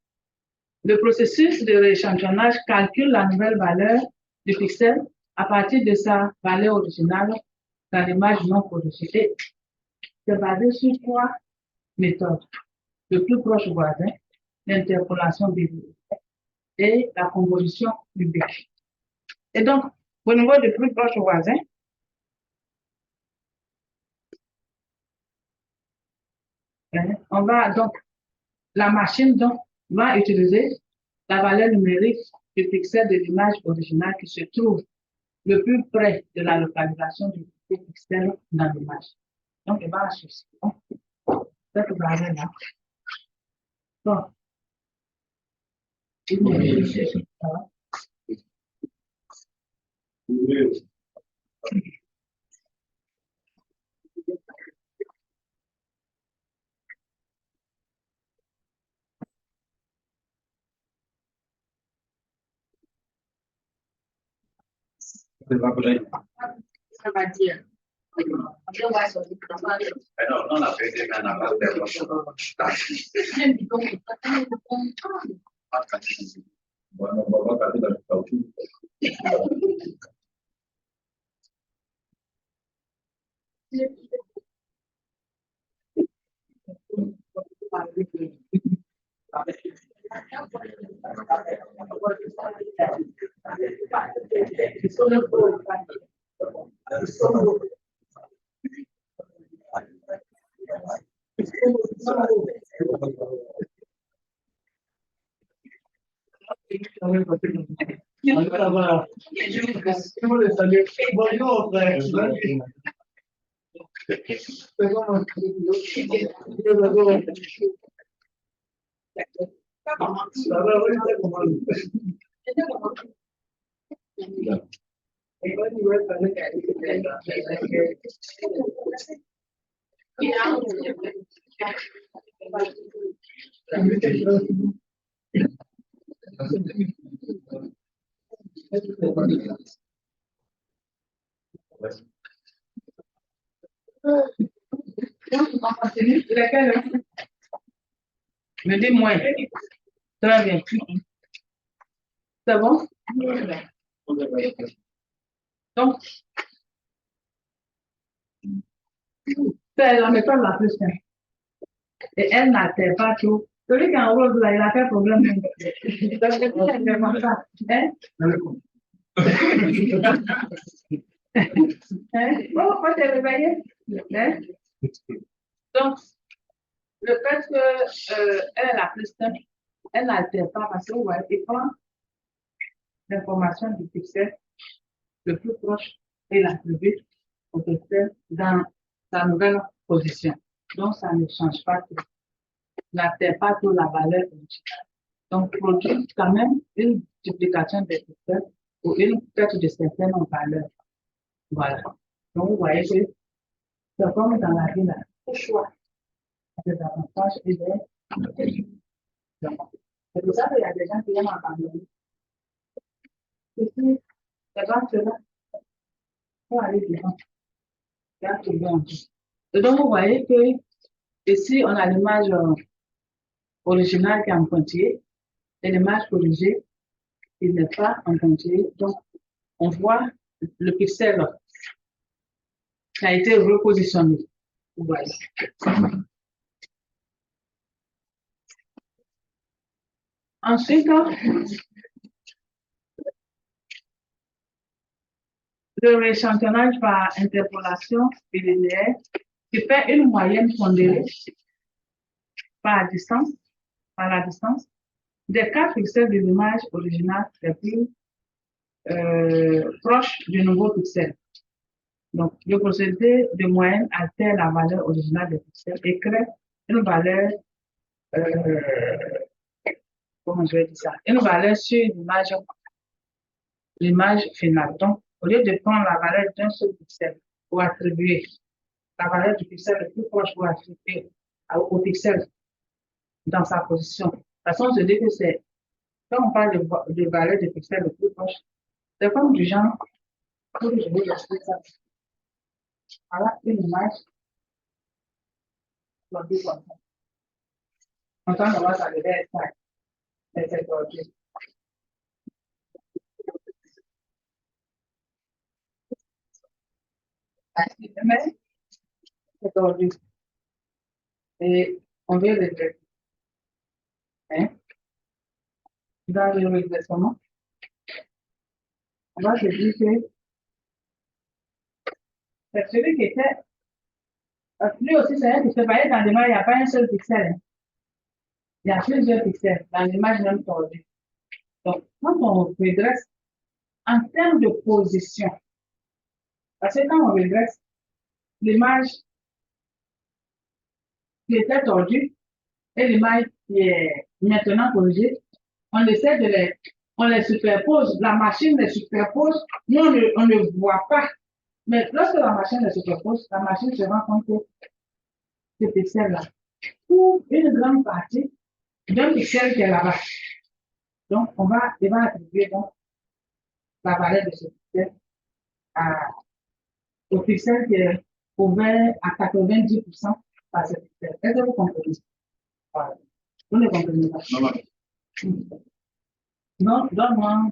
Le processus de rééchantillonnage calcule la nouvelle valeur du pixel à partir de sa valeur originale dans l'image non corrigée. C'est basé sur trois méthodes. Le plus proche voisin, l'interpolation biblique et la composition biblique. Et donc, au niveau du plus proche voisin, on va donc, la machine donc, va utiliser la valeur numérique du pixel de l'image originale qui se trouve le plus près de la localisation du pixel dans l'image. Donc, elle va associer cette valeur-là. Bon. Ça va dire. Non, non la vede, ma la parte bueno, vamos a hacer Me dis moins. Très bien. C'est bon? Donc, c'est la méthode la plus simple. Et elle n'altère pas trop. Celui qui est en rose, là, il a fait problème. Bon, quand tu es réveillé. Donc, le fait qu'elle est la plus simple, elle n'altère pas parce que vous voyez, il prend l'information du pixel le plus proche et l'attribue au pixel dans sa nouvelle position. Donc, ça ne change pas tout. N'altère pas tout la valeur originale. Donc, produit quand même une duplication des pixels ou une perte de certaines valeurs. Voilà. Donc, vous voyez que c'est comme dans la vie, là, le choix des avantages et des inconvénients. C'est pour ça qu'il y a des gens qui aiment abandonner. Ici, les gens cela pour aller devant. Et donc, vous voyez que ici, on a l'image originale qui est en pointillé et l'image corrigée qui n'est pas en pointillé. Donc, on voit le pixel qui a été repositionné. Vous voyez. Ensuite, le rééchantillonnage par interpolation bilinéaire qui fait une moyenne pondérée par la distance, des 4 pixels de l'image originale les plus proches du nouveau pixel. Donc, le procédé de moyenne altère la valeur originale des pixels et crée une valeur, comment je vais dire ça, une valeur sur l'image finale. Donc, au lieu de prendre la valeur d'un seul pixel pour attribuer la valeur du pixel le plus proche pour attribuer au pixel dans sa position. De toute façon, je dis que c'est, quand on parle de valeur du pixel le plus proche, c'est comme du genre, je vais expliquer ça. Voilà une image, plantée comme ça. En temps normal, ça devait être ça, mais c'est tordu. Mais c'est tordu. Et on veut le faire. Hein? Dans le redressement, on va se dire que c'est celui qui était, lui aussi, c'est un pixel. Vous voyez, dans l'image, il n'y a pas un seul pixel. Il y a plusieurs pixels dans l'image même tordue. Donc, quand on redresse en termes de position, parce que quand on redresse l'image qui était tordue et l'image qui est maintenant corrigée, on essaie on les superpose, la machine les superpose, nous on ne voit pas. Mais lorsque la machine les superpose, la machine se rend compte que ce pixel-là couvre une grande partie d'un pixel qui est là-bas. Donc, il va attribuer donc la valeur de ce pixel au pixel qui est couvert à 90% par ce pixel. Est-ce que vous comprenez? Voilà. Vous ne comprenez pas? Non, donne-moi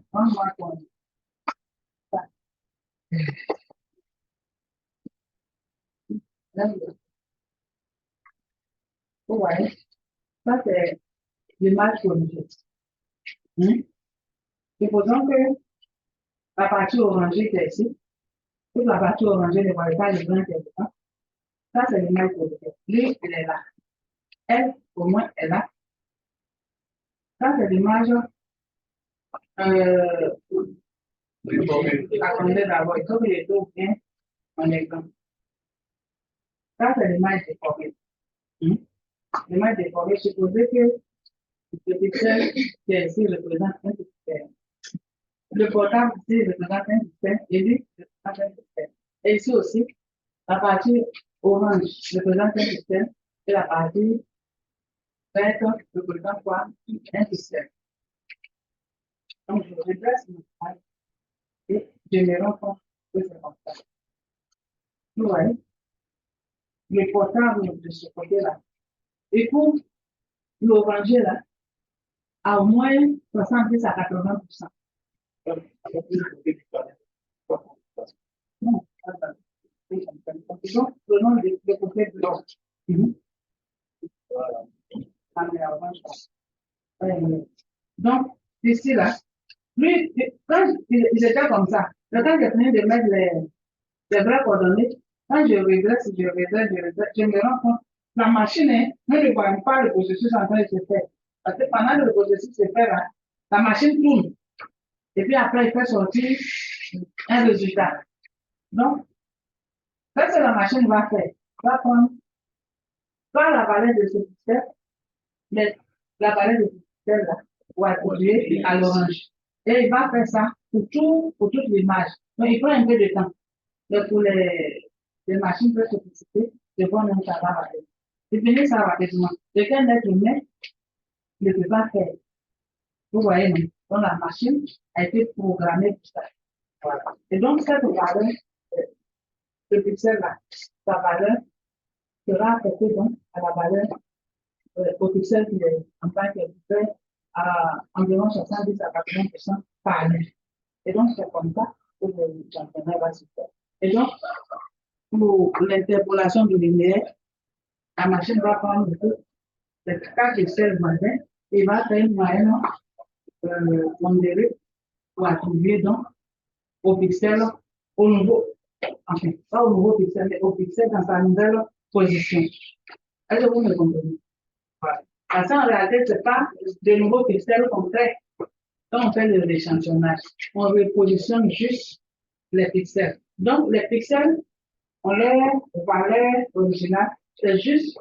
ton. Vous voyez, ça c'est l'image corrigée. Supposons que la partie orangée qui est ici, toute la partie orangée ne voit pas le blanc qui est dedans. Ça c'est l'image corrigée. Lui, il est là. Elle, au moins, est là. Ça c'est l'image. Attendez d'abord, il faut que les deux bien en exemple. Ça c'est l'image déformée. L'image déformée, supposez que le pixel qui est ici représente un pixel. Le portable ici représente un pixel et lui représente un pixel. Et ici aussi, la partie orange représente un pixel et la partie verte représente quoi? Un pixel. Donc, je redresse mon travail et je me rends compte que c'est comme ça. Vous voyez, le portable de ce côté-là, et pour l'oranger là, à au moins 70 à 80%. Non, donc, prenons le côté blanc. Donc, ici, là, lui, quand il était comme ça, quand j'ai fini de mettre les vraies coordonnées, quand je regrette, je me rends compte, la machine ne voit pas le processus en train de se faire. Parce que pendant que le processus se fait là, la machine tourne. Et puis après, il fait sortir un résultat. Donc, qu'est-ce que la machine va faire? Va prendre pas la valeur de ce pixel, mais la valeur de ce pixel là, ou attribuer à l'orange. Et il va faire ça pour toute l'image. Donc, il prend un peu de temps. Donc, pour les machines très sophistiquées, je vois même ça va rapidement. Et puis, ça rapidement. Quelqu'un d'être humain ne peut pas faire. Vous voyez, non? Donc, la machine a été programmée pour ça. Voilà. Et donc, cette valeur, ce pixel-là, sa valeur sera affectée donc à la valeur au pixel qui est en tant que fait à environ 70 à 80% par année. Et donc, c'est comme ça que le championnat va se faire. Et donc, pour l'interpolation du linéaire, la machine va prendre les 4 pixels voisins et va faire une moyenne pondérée pour attribuer donc au pixel au nouveau, enfin, pas au nouveau pixel, mais au pixel dans sa nouvelle position. Est-ce que vous me comprenez? Voilà. Parce qu'en réalité, ce n'est pas de nouveaux pixels qu'on fait quand on fait l'échantillonnage. On repositionne juste les pixels. Donc, les pixels ont leur valeur originale, c'est juste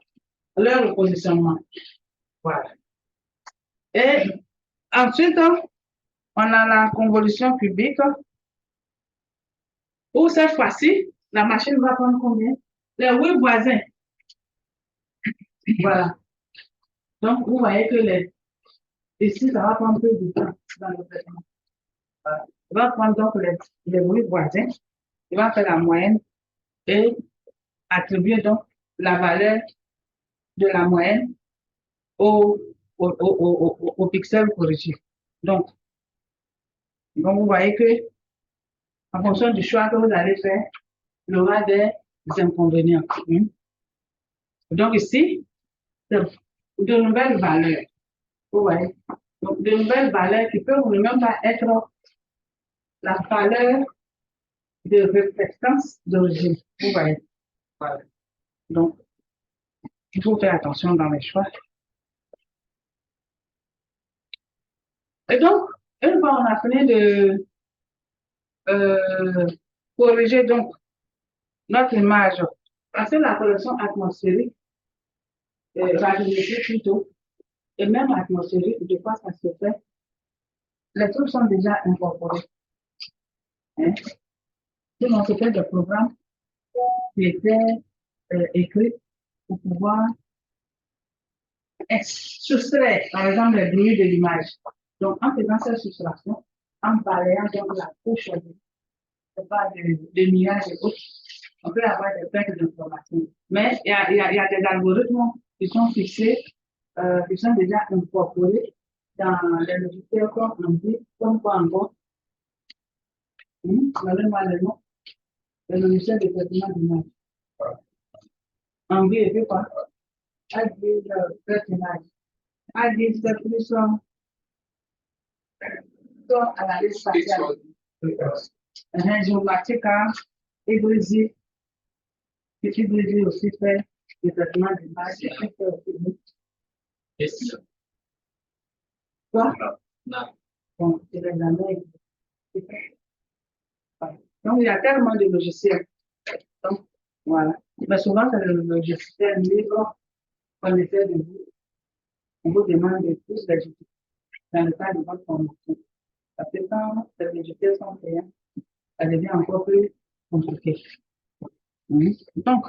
leur repositionnement. Voilà. Et ensuite, on a la convolution cubique, où cette fois-ci, la machine va prendre combien? Les 8 voisins. Voilà. Donc, vous voyez que ici, ça va prendre peu de temps dans le traitement. Voilà. Il va prendre donc les 8 voisins, il va faire la moyenne et attribuer donc la valeur de la moyenne au pixel corrigé. Donc, vous voyez que en fonction du choix que vous allez faire, il y aura des inconvénients. Donc ici, de nouvelles valeurs. Vous voyez? Donc, de nouvelles valeurs qui peuvent ne même pas être la valeur de réflectance d'origine. Vous voyez? Voilà. Donc, il faut faire attention dans les choix. Et donc, une fois on a fini de corriger donc notre image, parce que la correction atmosphérique, radiométrique plutôt, et même atmosphérique, de quoi ça se fait, les trucs sont déjà incorporés. Hein? Donc, c'était des programmes qui étaient écrits pour pouvoir soustraire, par exemple, les bruits de l'image. Donc, en faisant cette soustraction, en balayant donc la couche de nuages et autres, on peut avoir des pertes d'informations. Mais il y a des algorithmes qui sont fixés, qui sont déjà incorporés dans les logiciels comme on dit, comme quoi encore, donnez-moi le nom, le logiciel de traitement d'image. En vie, et puis quoi? Agile traitement. Agile, c'est plus analyse spatiale. Géomatique, hybride, hybride aussi fait le traitement d'image. Quoi? Bon, c'est l'examen. Donc, il y a tellement de logiciels. Donc, voilà. Mais souvent, c'est le logiciel libre qu'on essaie de vous. On vous demande de plus d'ajouter dans le cadre de votre formation. Parce que quand les logiciels sont payants, ça devient encore plus compliqué. Donc,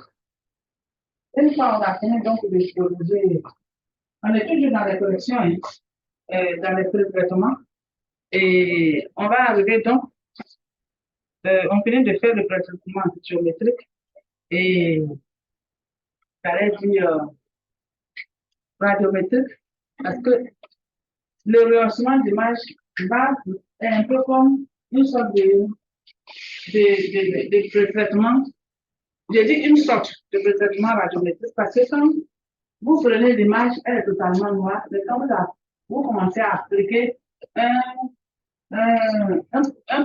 une fois on a fini donc de corriger, on est toujours dans les corrections, dans les pré-traitements, et on va arriver donc, on finit de faire le pré-traitement géométrique, et j'allais dire radiométrique, parce que le rehaussement d'image est un peu comme une sorte de pré-traitement. J'ai dit une sorte de pré-traitement radiométrique parce que quand vous prenez l'image, elle est totalement noire, mais quand vous commencez à appliquer un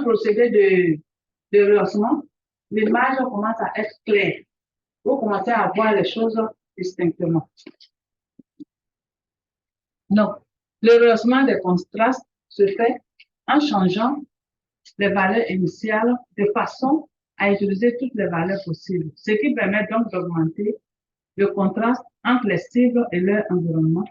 procédé de rehaussement, l'image commence à être claire. Vous commencez à voir les choses distinctement. Donc, Le rehaussement des contrastes se fait en changeant les valeurs initiales de façon à utiliser toutes les valeurs possibles, ce qui permet donc d'augmenter le contraste entre les cibles et leur environnement,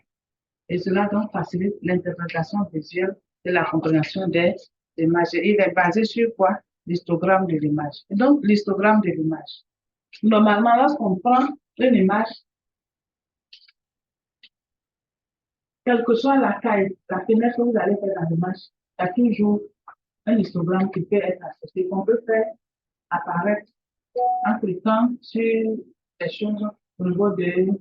et cela donc facilite l'interprétation visuelle de la compréhension des images. Il est basé sur quoi? L'histogramme de l'image. Donc, l'histogramme de l'image. Normalement, lorsqu'on prend une image, quelle que soit la taille, la fenêtre que vous allez faire dans l'image, il y a toujours un histogramme qui peut être associé, qu'on peut faire apparaître en cliquant sur des choses au niveau du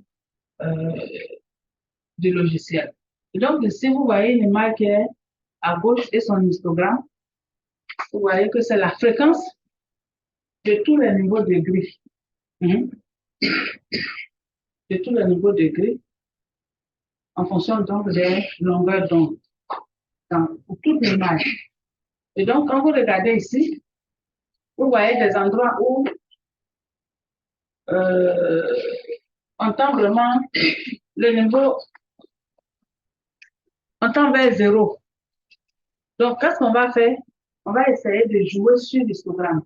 logiciel. Et donc, ici, vous voyez une image qui est à gauche et son histogramme. Vous voyez que c'est la fréquence de tous les niveaux de gris. De tous les niveaux de gris en fonction donc des longueurs d'onde pour toute l'image. Et donc, quand vous regardez ici, vous voyez des endroits où on tend vraiment le niveau, on tend vers 0. Donc, qu'est-ce qu'on va faire? On va essayer de jouer sur l'histogramme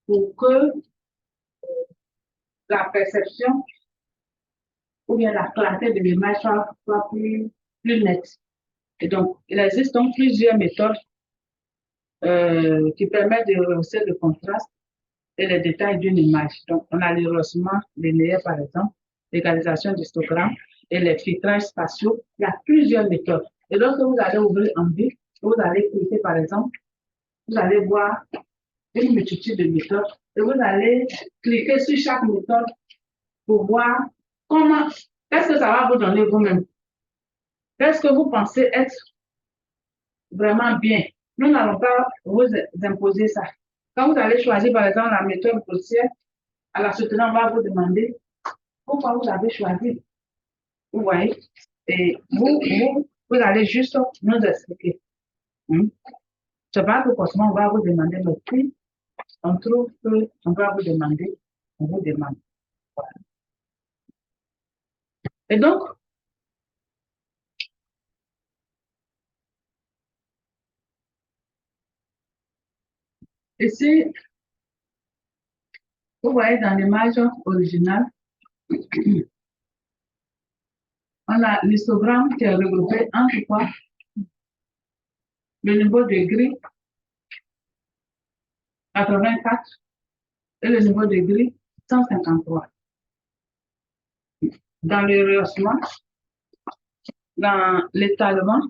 pour que la perception ou bien la clarté de l'image soit plus nette. Et donc, il existe donc plusieurs méthodes qui permettent de rehausser le contraste et les détails d'une image. Donc, on a le rehaussement linéaire, par exemple, l'égalisation d'histogramme et les filtrages spatiaux. Il y a plusieurs méthodes. Et lorsque vous allez ouvrir en vue, vous allez cliquer, par exemple, vous allez voir une multitude de méthodes et vous allez cliquer sur chaque méthode pour voir comment, qu'est-ce que ça va vous donner vous-même. Qu'est-ce que vous pensez être vraiment bien. Nous n'allons pas vous imposer ça. Quand vous allez choisir, par exemple, la méthode grossière, à la soutenance, on va vous demander pourquoi vous avez choisi. Vous voyez? Et vous allez juste nous expliquer. C'est pas que forcément on va vous demander, mais puis on trouve qu'on va vous demander, on vous demande. Voilà. Et donc, ici, vous voyez dans l'image originale, on a l'histogramme qui est regroupé entre quoi? Le niveau de gris 84 et le niveau de gris 153. Dans le rehaussement, dans l'étalement,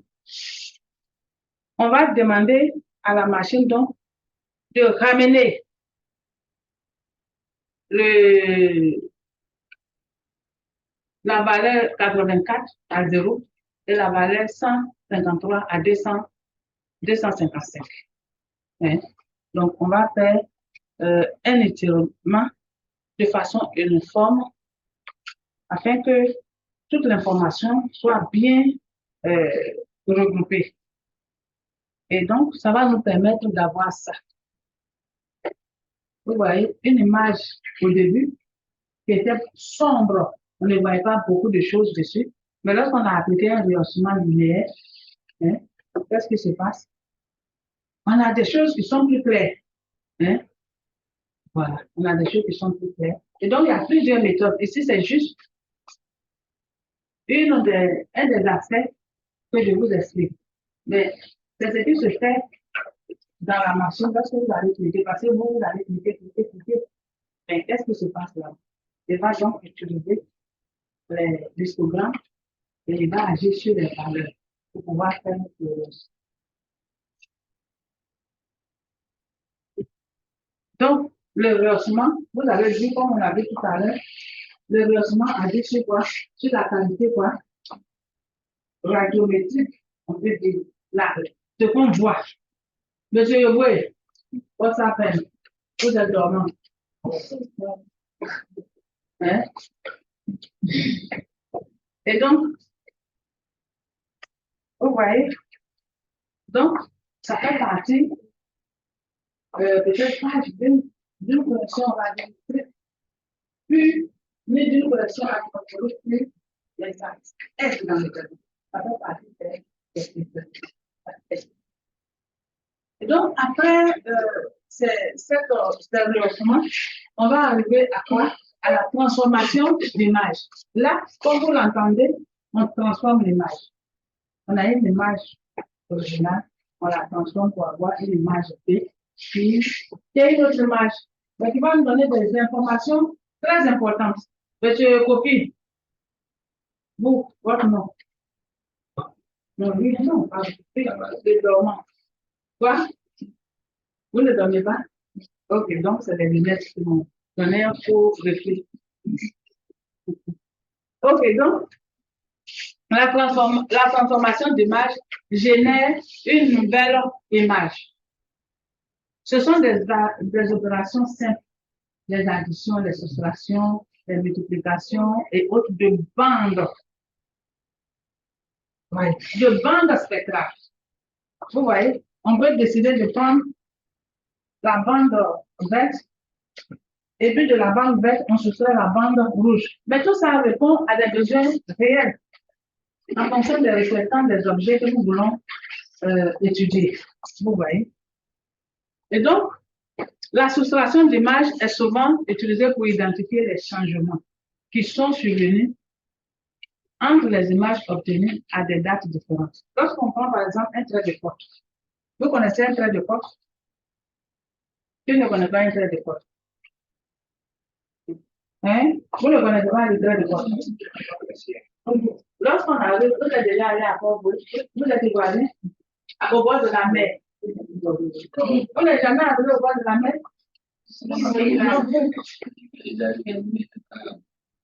on va demander à la machine donc de ramener la valeur 84 à 0 et la valeur 153 à 255. Hein? Donc, on va faire un étirement de façon uniforme afin que toute l'information soit bien regroupée. Et donc, ça va nous permettre d'avoir ça. Vous voyez, une image au début qui était sombre, on ne voyait pas beaucoup de choses dessus, mais lorsqu'on a appliqué un rehaussement linéaire, hein, qu'est-ce qui se passe? On a des choses qui sont plus claires. Hein? Voilà, on a des choses qui sont plus claires. Et donc, il y a plusieurs méthodes. Ici, c'est juste un des aspects que je vous explique. Mais c'est ce qui se fait dans la machine lorsque vous allez cliquer, parce que vous allez cliquer. Mais qu'est-ce qui se passe là? Il va donc utiliser l'histogramme et il va agir sur les valeurs pour pouvoir faire le reste. Donc, le rehaussement, vous avez vu, comme on l'a vu tout à l'heure, le rehaussement agit sur quoi? Sur la qualité quoi? Radiométrique, on peut dire, là, ce qu'on voit. Monsieur Yoboué, what's happened? Vous êtes dormant. Hein? Et donc, vous voyez, donc, ça fait partie, peut-être pas d'une correction radiométrique, plus, mais d'une correction radiométrique plus exacte. Est dans le cas. Ça fait partie des critères. Et donc, après cet développement, on va arriver à quoi? À la transformation d'image. Là, comme vous l'entendez, on transforme l'image. On a une image originale, on la transforme pour avoir une image P. Puis, il y a une autre image qui va nous donner des informations très importantes. Monsieur Copie, vous, votre nom. Non, lui, non, pas le dormant. Quoi? Vous ne dormez pas? Ok, donc c'est les lunettes qui vont donner un faux reflet. Ok, donc, la transformation d'image génère une nouvelle image. Ce sont des opérations simples, les additions, les soustractions, les multiplications et autres de bandes. Ouais, de bandes spectrales. Vous voyez, on peut décider de prendre la bande verte et puis de la bande verte, on soustrait la bande rouge. Mais tout ça répond à des besoins réels en fonction des réflectants des objets que nous voulons étudier. Vous voyez. Et donc, la soustraction d'images est souvent utilisée pour identifier les changements qui sont survenus entre les images obtenues à des dates différentes. Lorsqu'on prend par exemple un trait de côte, vous connaissez un trait de côte? Qui ne connaît pas un trait de côte? Hein? Vous ne connaissez pas le trait de côte? Lorsqu'on arrive, vous êtes déjà allé à Port-Bouche, vous êtes éloigné au bord de la mer. Vous n'êtes jamais arrivé au bord de la mer?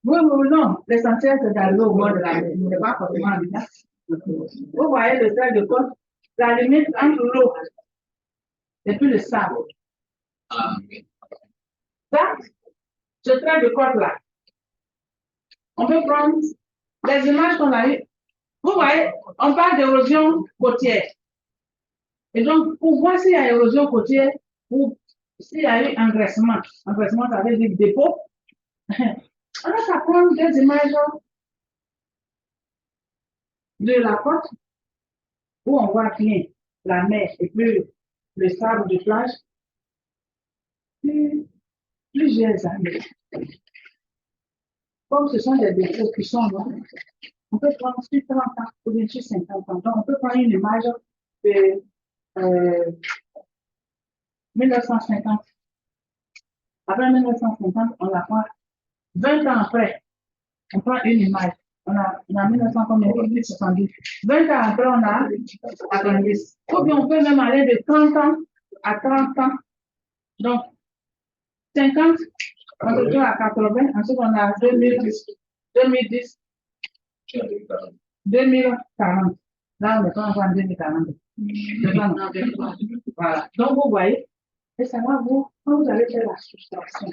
Oui, non. L'essentiel, c'est d'arriver au bord de la mer. Ce n'est pas forcément évident. Vous voyez le trait de côte, la limite entre l'eau et puis le sable. Ça, ce trait de côte-là, on peut prendre les images qu'on a eues. Vous voyez, on parle d'érosion côtière. Et donc, pour voir s'il y a érosion côtière ou s'il y a eu engraissement, engraissement, ça veut dire dépôt, on va prendre des images de la côte où on voit bien la mer et puis le sable de plage. Plusieurs années. Comme ce sont des dépôts qui sont là, on peut prendre sur 30 ans ou bien sur 50 ans. Donc, on peut prendre une image de 1950. Après 1950, on la prend 20 ans après. On prend une image. On a 1970. 20 ans après, on a 90. Ou bien on peut même aller de 30 ans à 30 ans. Donc, 50, on se retrouve à 80. Ensuite, on a 2010, 2040. Là, on est pas encore en 2040. Voilà. Donc, vous voyez, et ça va vous, quand vous allez faire la soustraction.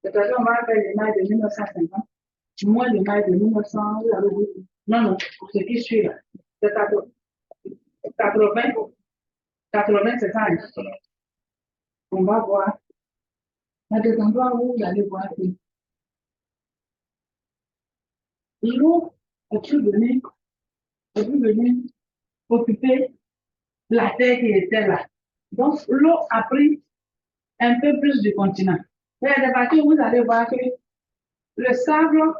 C'est-à-dire, on va faire l'image de 1950, moins l'image de 1900, non, non, ce qui suit là, c'est 80, c'est ça. On va voir. Il y a des endroits où vous allez voir que l'eau est venue occuper la terre qui était là. Donc, l'eau a pris un peu plus du continent. Il y a des parties où vous allez voir que le sable,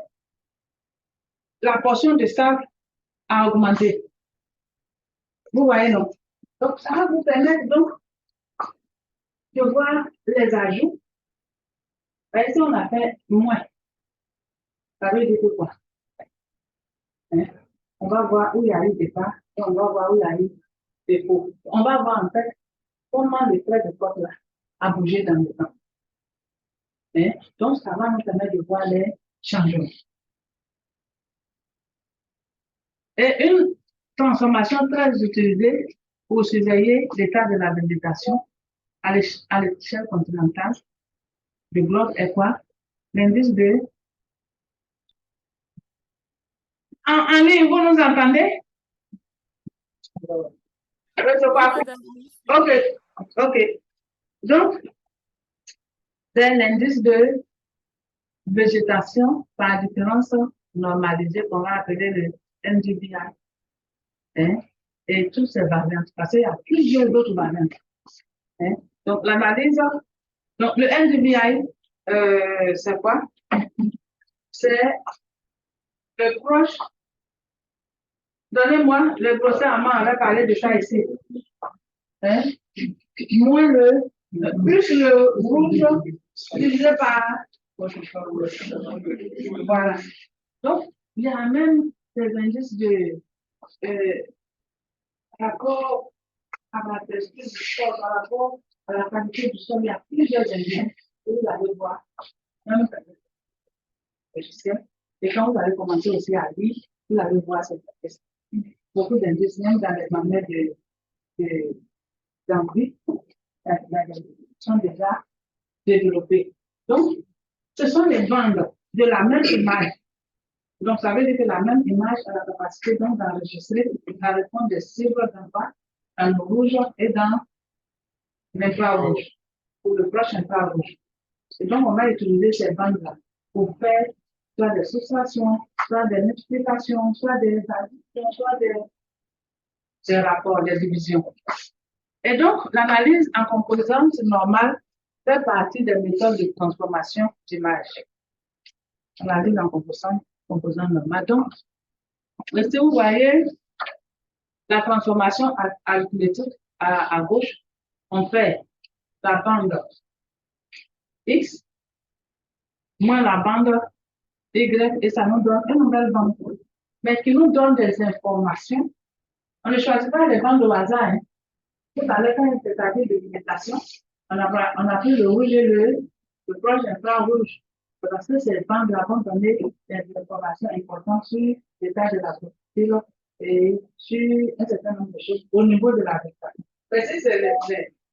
la portion de sable a augmenté. Vous voyez, non? Donc, ça va vous permettre donc de voir les ajouts. Ici, on a fait moins. Ça veut dire quoi? Hein? On va voir où il y a eu des pas et on va voir où il y a eu des faux. On va voir en fait comment le trait de côte là a bougé dans le temps. Hein? Donc, ça va nous permettre de voir les changements. Et une transformation très utilisée pour surveiller l'état de la végétation à l'échelle continentale du globe est quoi? L'indice de... En ligne, vous nous entendez? Ok, ok. Donc, c'est l'indice de végétation par différence normalisé qu'on va appeler le NDVI. Hein? Et toutes ces variantes, parce qu'il y a plusieurs autres variantes. Hein? Donc, l'analyse, donc le NDVI, c'est quoi? C'est le proche. Donnez-moi, le procès Amand avait parlé de ça ici. Hein? Moins plus le rouge divisé par. Voilà. Donc, il y a même des indices de rapport à la texture du sol, par rapport à la qualité du sol. Il y a plusieurs indices que vous allez voir. Même logiciel. Et quand vous allez commencer aussi à lire, vous allez voir cette question. Beaucoup d'indices, même dans les manuels d'envie, sont déjà développés. Donc, ce sont les bandes de la même image. Donc, ça veut dire que la même image a la capacité d'enregistrer la réponse des cibles dans le rouge et dans l'infrarouge, ou le proche infrarouge. Et donc, on va utiliser ces bandes-là pour faire soit des soustractions, soit des multiplications, soit des additions, soit des rapports, des divisions. Et donc, l'analyse en composante normale fait partie des méthodes de transformation d'image. L'analyse en composante normale. Donc, si vous voyez la transformation arithmétique à gauche, on fait la bande X moins la bande Y et ça nous donne une nouvelle bande, mais qui nous donne des informations. On ne choisit pas les bandes au hasard. Hein. Tout à l'heure, quand il s'agit de limitation, on a pris le rouge et le proche infrarouge. Parce que ces bandes-là vont donner des informations importantes sur l'état de la structure et sur un certain nombre de choses au niveau de la végétation. Si c'est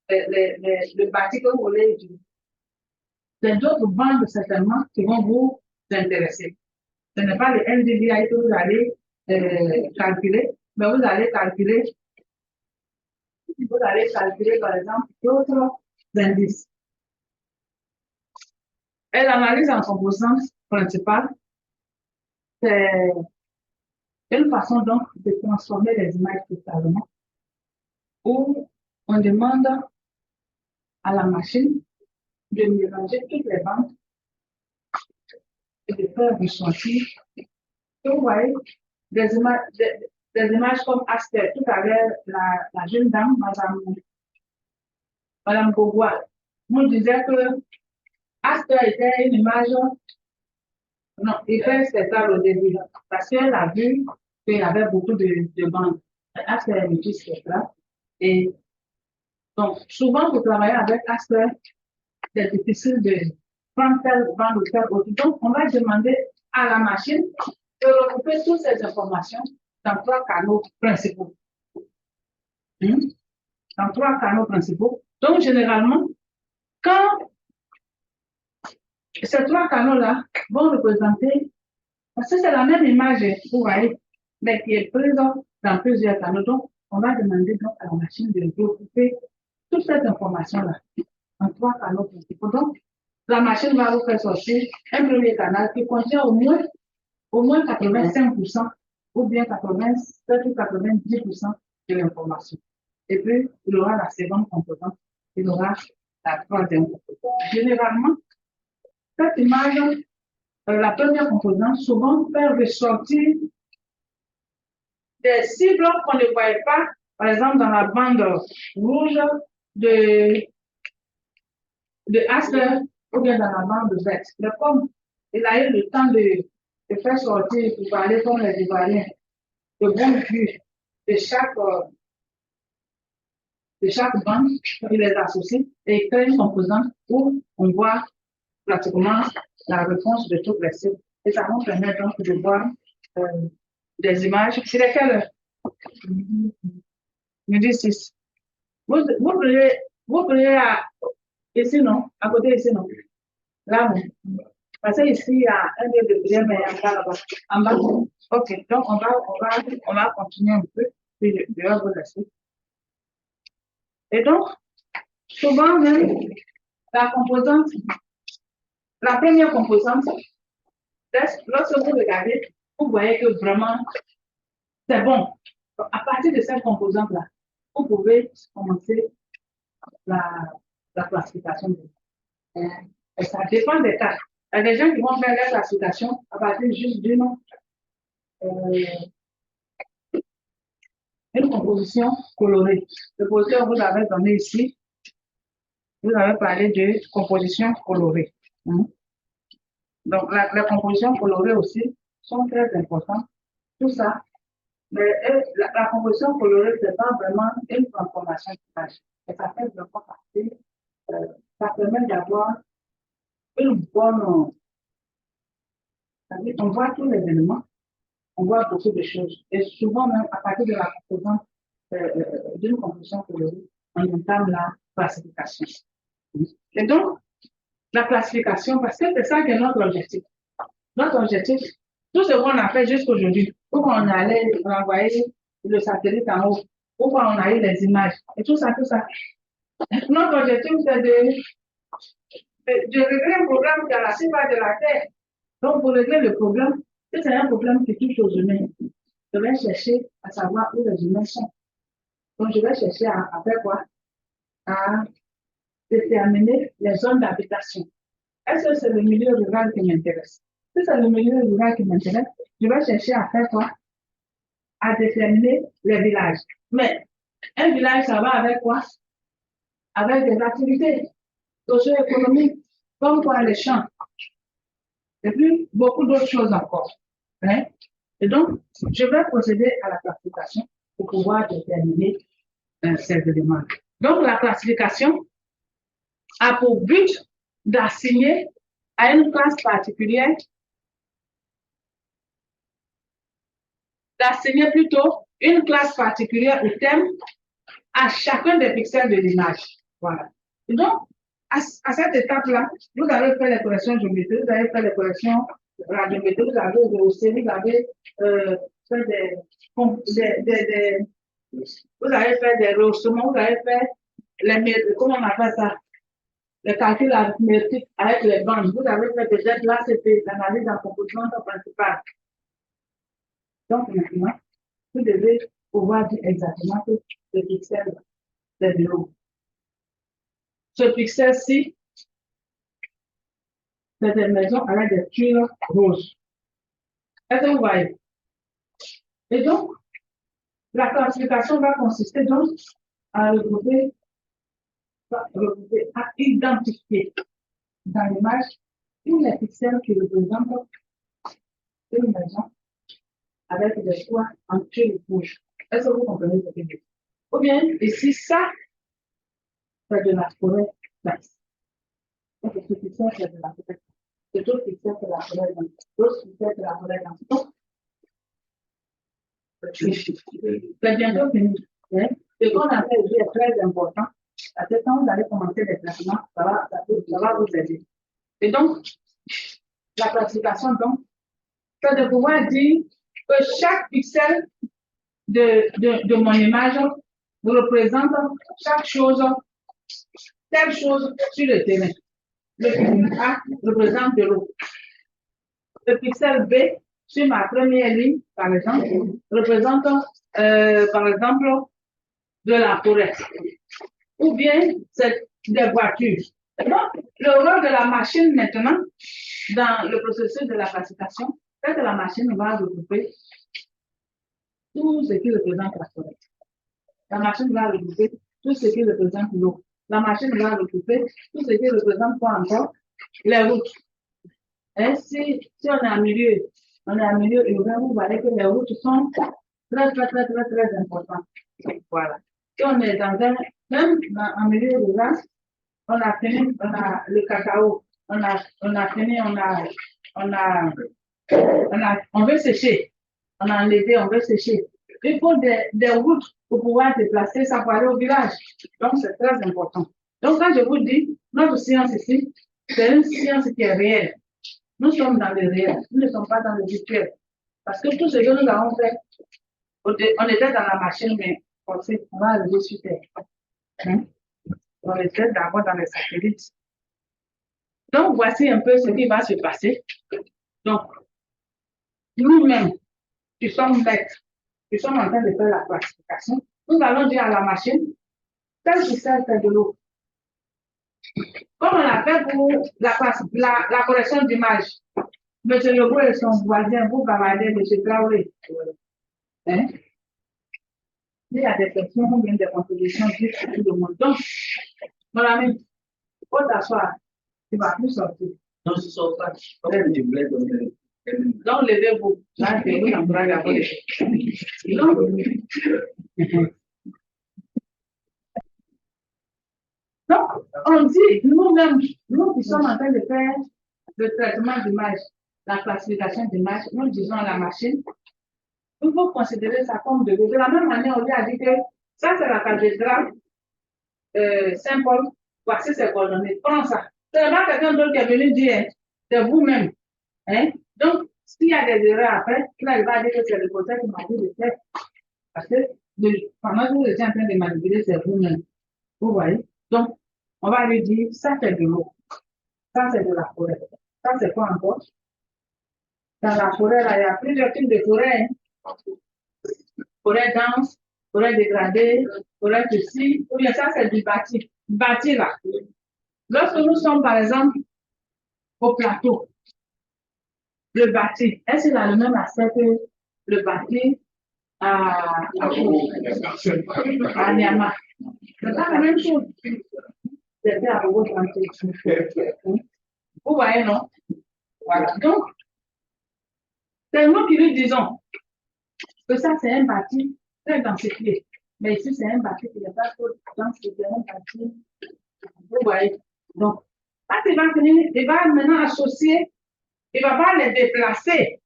le bâti que vous voulez utiliser. C'est d'autres bandes certainement qui vont vous intéresser. Ce n'est pas le NDVI que vous allez calculer, mais vous allez calculer par exemple d'autres indices. Et l'analyse en composante principale, c'est une façon donc de transformer les images totalement, où on demande à la machine de mélanger toutes les bandes et de faire ressortir. Vous voyez, des images comme Aster. Tout à l'heure, la jeune dame, Madame Beauvoir, nous disait que Aster était une image, non, hyper spectaculaire au début, parce qu'elle a vu qu'il y avait beaucoup de bandes. Aster est multispectral. Et donc, souvent, pour travailler avec Aster, c'est difficile de prendre telle bande ou telle autre. Donc, on va demander à la machine de regrouper toutes ces informations dans 3 canaux principaux. Dans 3 canaux principaux. Donc, généralement, quand ces 3 canaux-là vont représenter, parce que c'est la même image, vous voyez, mais qui est présente dans plusieurs canaux. Donc, on va demander donc à la machine de regrouper toute cette information-là en 3 canaux principaux. Donc, la machine va vous faire sortir un premier canal qui contient au moins 85% ou bien 87 ou 90% de l'information. Et puis, il aura la seconde composante, il aura la troisième composante. Généralement, cette image, la première composante, souvent fait ressortir des cibles qu'on ne voyait pas, par exemple dans la bande rouge de Aster ou bien dans la bande verte. Mais comme il a eu le temps de faire sortir pour parler comme les Ivoiriens, de bonne vue de chaque bande, il les associe et il crée une composante où on voit pratiquement la réponse de toutes les cibles. Et ça nous permet donc de voir des images. C'est lesquelles? Midi 6. Vous pourriez ici, non? À côté ici, non? Là, non. Parce que ici, il y a un lieu de prière, mais il y a là-bas. En bas. OK. Donc, on va continuer un peu. Puis, je vais vous laisser. Et donc, souvent, même, la première composante, Lorsque vous regardez, vous voyez que vraiment, c'est bon. À partir de cette composante-là, vous pouvez commencer la classification. Et ça dépend des cas. Il y a des gens qui vont faire la classification à partir juste d'une composition colorée. Le poster, vous l'avez donné ici. Vous avez parlé de composition colorée. Donc, la composition colorée aussi sont très importantes. Tout ça. Mais la composition colorée, ce n'est pas vraiment une transformation d'image. Et ça fait vraiment partie. Ça permet d'avoir une bonne. On voit tous les éléments, on voit beaucoup de choses. Et souvent, même à partir de la composante d'une composition colorée, on entame la classification. Et donc, la classification, parce que c'est ça qui est notre objectif. Notre objectif, tout ce qu'on a fait jusqu'aujourd'hui, pourquoi on allait envoyer le satellite en haut, pourquoi on a eu les images, et tout ça, tout ça. Notre objectif, c'est de régler un problème qui est à la surface de la Terre. Donc, pour régler le problème, si c'est un problème qui touche aux humains, je vais chercher à savoir où les humains sont. Donc, je vais chercher à faire quoi? À déterminer les zones d'habitation. Est-ce que c'est le milieu rural qui m'intéresse? Si c'est le milieu rural qui m'intéresse, je vais chercher à faire quoi? À déterminer les villages. Mais un village, ça va avec quoi? Avec des activités socio-économiques, comme quoi les champs. Et puis, beaucoup d'autres choses encore. Hein? Et donc, je vais procéder à la classification pour pouvoir déterminer ces éléments. Donc, la classification a pour but d'assigner à une classe particulière, d'assigner plutôt une classe particulière au thème à chacun des pixels de l'image. Voilà. Et donc, à cette étape-là, vous avez fait les corrections géométriques, vous avez fait les corrections radiométriques, vous avez rehaussé, vous avez fait vous avez fait des rehaussements, vous avez fait comment on appelle ça? Les calculs arithmétiques avec les bandes. Vous avez fait peut-être là, c'était l'analyse en composition principale. Donc maintenant, vous devez pouvoir dire exactement que ce pixel, c'est de l'eau. Ce pixel-ci, c'est une maison avec des tuiles roses. Est-ce que vous voyez? Et donc, la classification va consister donc à regrouper, à identifier dans l'image tous les pixels qui représentent une maison avec des toits en tuiles rouges. Est-ce que vous comprenez ce que je dis? Ou bien, ici, ça, c'est de la forêt basse. Donc, ce pixel, c'est de la forêt. C'est d'autres pixels, c'est de la forêt basse. D'autres pixels, c'est de la forêt basse. C'est bientôt fini. Ce qu'on a fait ici est très important. Parce que quand vous allez commencer les traitements, ça va vous aider. Et donc, la classification, donc, c'est de pouvoir dire que chaque pixel de mon image représente chaque chose, telle chose sur le terrain. Le pixel A représente de l'eau. Le pixel B, sur ma première ligne, par exemple, représente, par exemple, de la forêt. Ou bien, c'est des voitures. Donc, le rôle de la machine maintenant, dans le processus de la classification, c'est que la machine va regrouper tout ce qui représente la forêt. La machine va regrouper tout ce qui représente l'eau. La machine va regrouper tout ce qui représente quoi encore? Les routes. Et si on est en milieu urbain, vous voyez que les routes sont très importantes. Voilà. Si on est dans un, même en milieu rural, on a fini, on a le cacao, on veut sécher. On a enlevé, on veut sécher. Il faut des routes pour pouvoir déplacer ça pour aller au village. Donc, c'est très important. Donc, quand je vous dis, notre science ici, c'est une science qui est réelle. Nous sommes dans le réel, nous ne sommes pas dans le virtuel. Parce que tout ce que nous avons fait, on était dans la machine, mais on va arriver sur Terre. On était d'abord dans les satellites. Donc, voici un peu ce qui va se passer. Donc, nous-mêmes, qui sommes maîtres, qui sommes en train de faire la classification, nous allons dire à la machine, tel qui sait faire de l'eau. Comme on a fait pour la correction d'image, M. Legault et son voisin, vous bavardez M. Traoré. Hein? Il y a des personnes qui ont des contributions pour tout le monde. Donc, mon ami, il faut t'asseoir. Tu ne vas plus sortir. Non, je ne sors pas. Donc, levez-vous. Là, c'est vous, on pourra garder. Donc, on dit, nous-mêmes, nous qui sommes en train de faire le traitement d'image, la classification d'image, nous disons à la machine, il faut considérer ça comme de l'eau. De la même manière, on lui a dit que ça, c'est la cathédrale Saint-Paul, voici ses coordonnées. Prends ça. C'est pas quelqu'un d'autre qui est venu dire, c'est vous-même. Hein? Donc, s'il y a des erreurs après, là, il va dire que c'est le côté qui m'a dit de faire. Parce que pendant que vous étiez en train de manipuler, c'est vous-même. Vous voyez? Donc, on va lui dire, ça c'est de l'eau. Ça c'est de la forêt. Ça c'est quoi encore? Dans la forêt, là, il y a plusieurs types de forêts. Hein? Forêt dense, forêt dégradée, forêt ceci. Ou bien ça c'est du bâti. Bâti là. Lorsque nous sommes, par exemple, au plateau, le bâti, est-ce qu'il a le même aspect que le bâti à Niama? C'est pas la même chose. C'est fait à Vous voyez, non? Voilà. Donc, c'est nous qui lui disons que ça, c'est un bâti très densifié. Mais ici, c'est un bâti qui n'est pas trop dense, c'est un bâti. Vous voyez? Donc, quand il va venir, il va maintenant associer, il ne va pas les déplacer.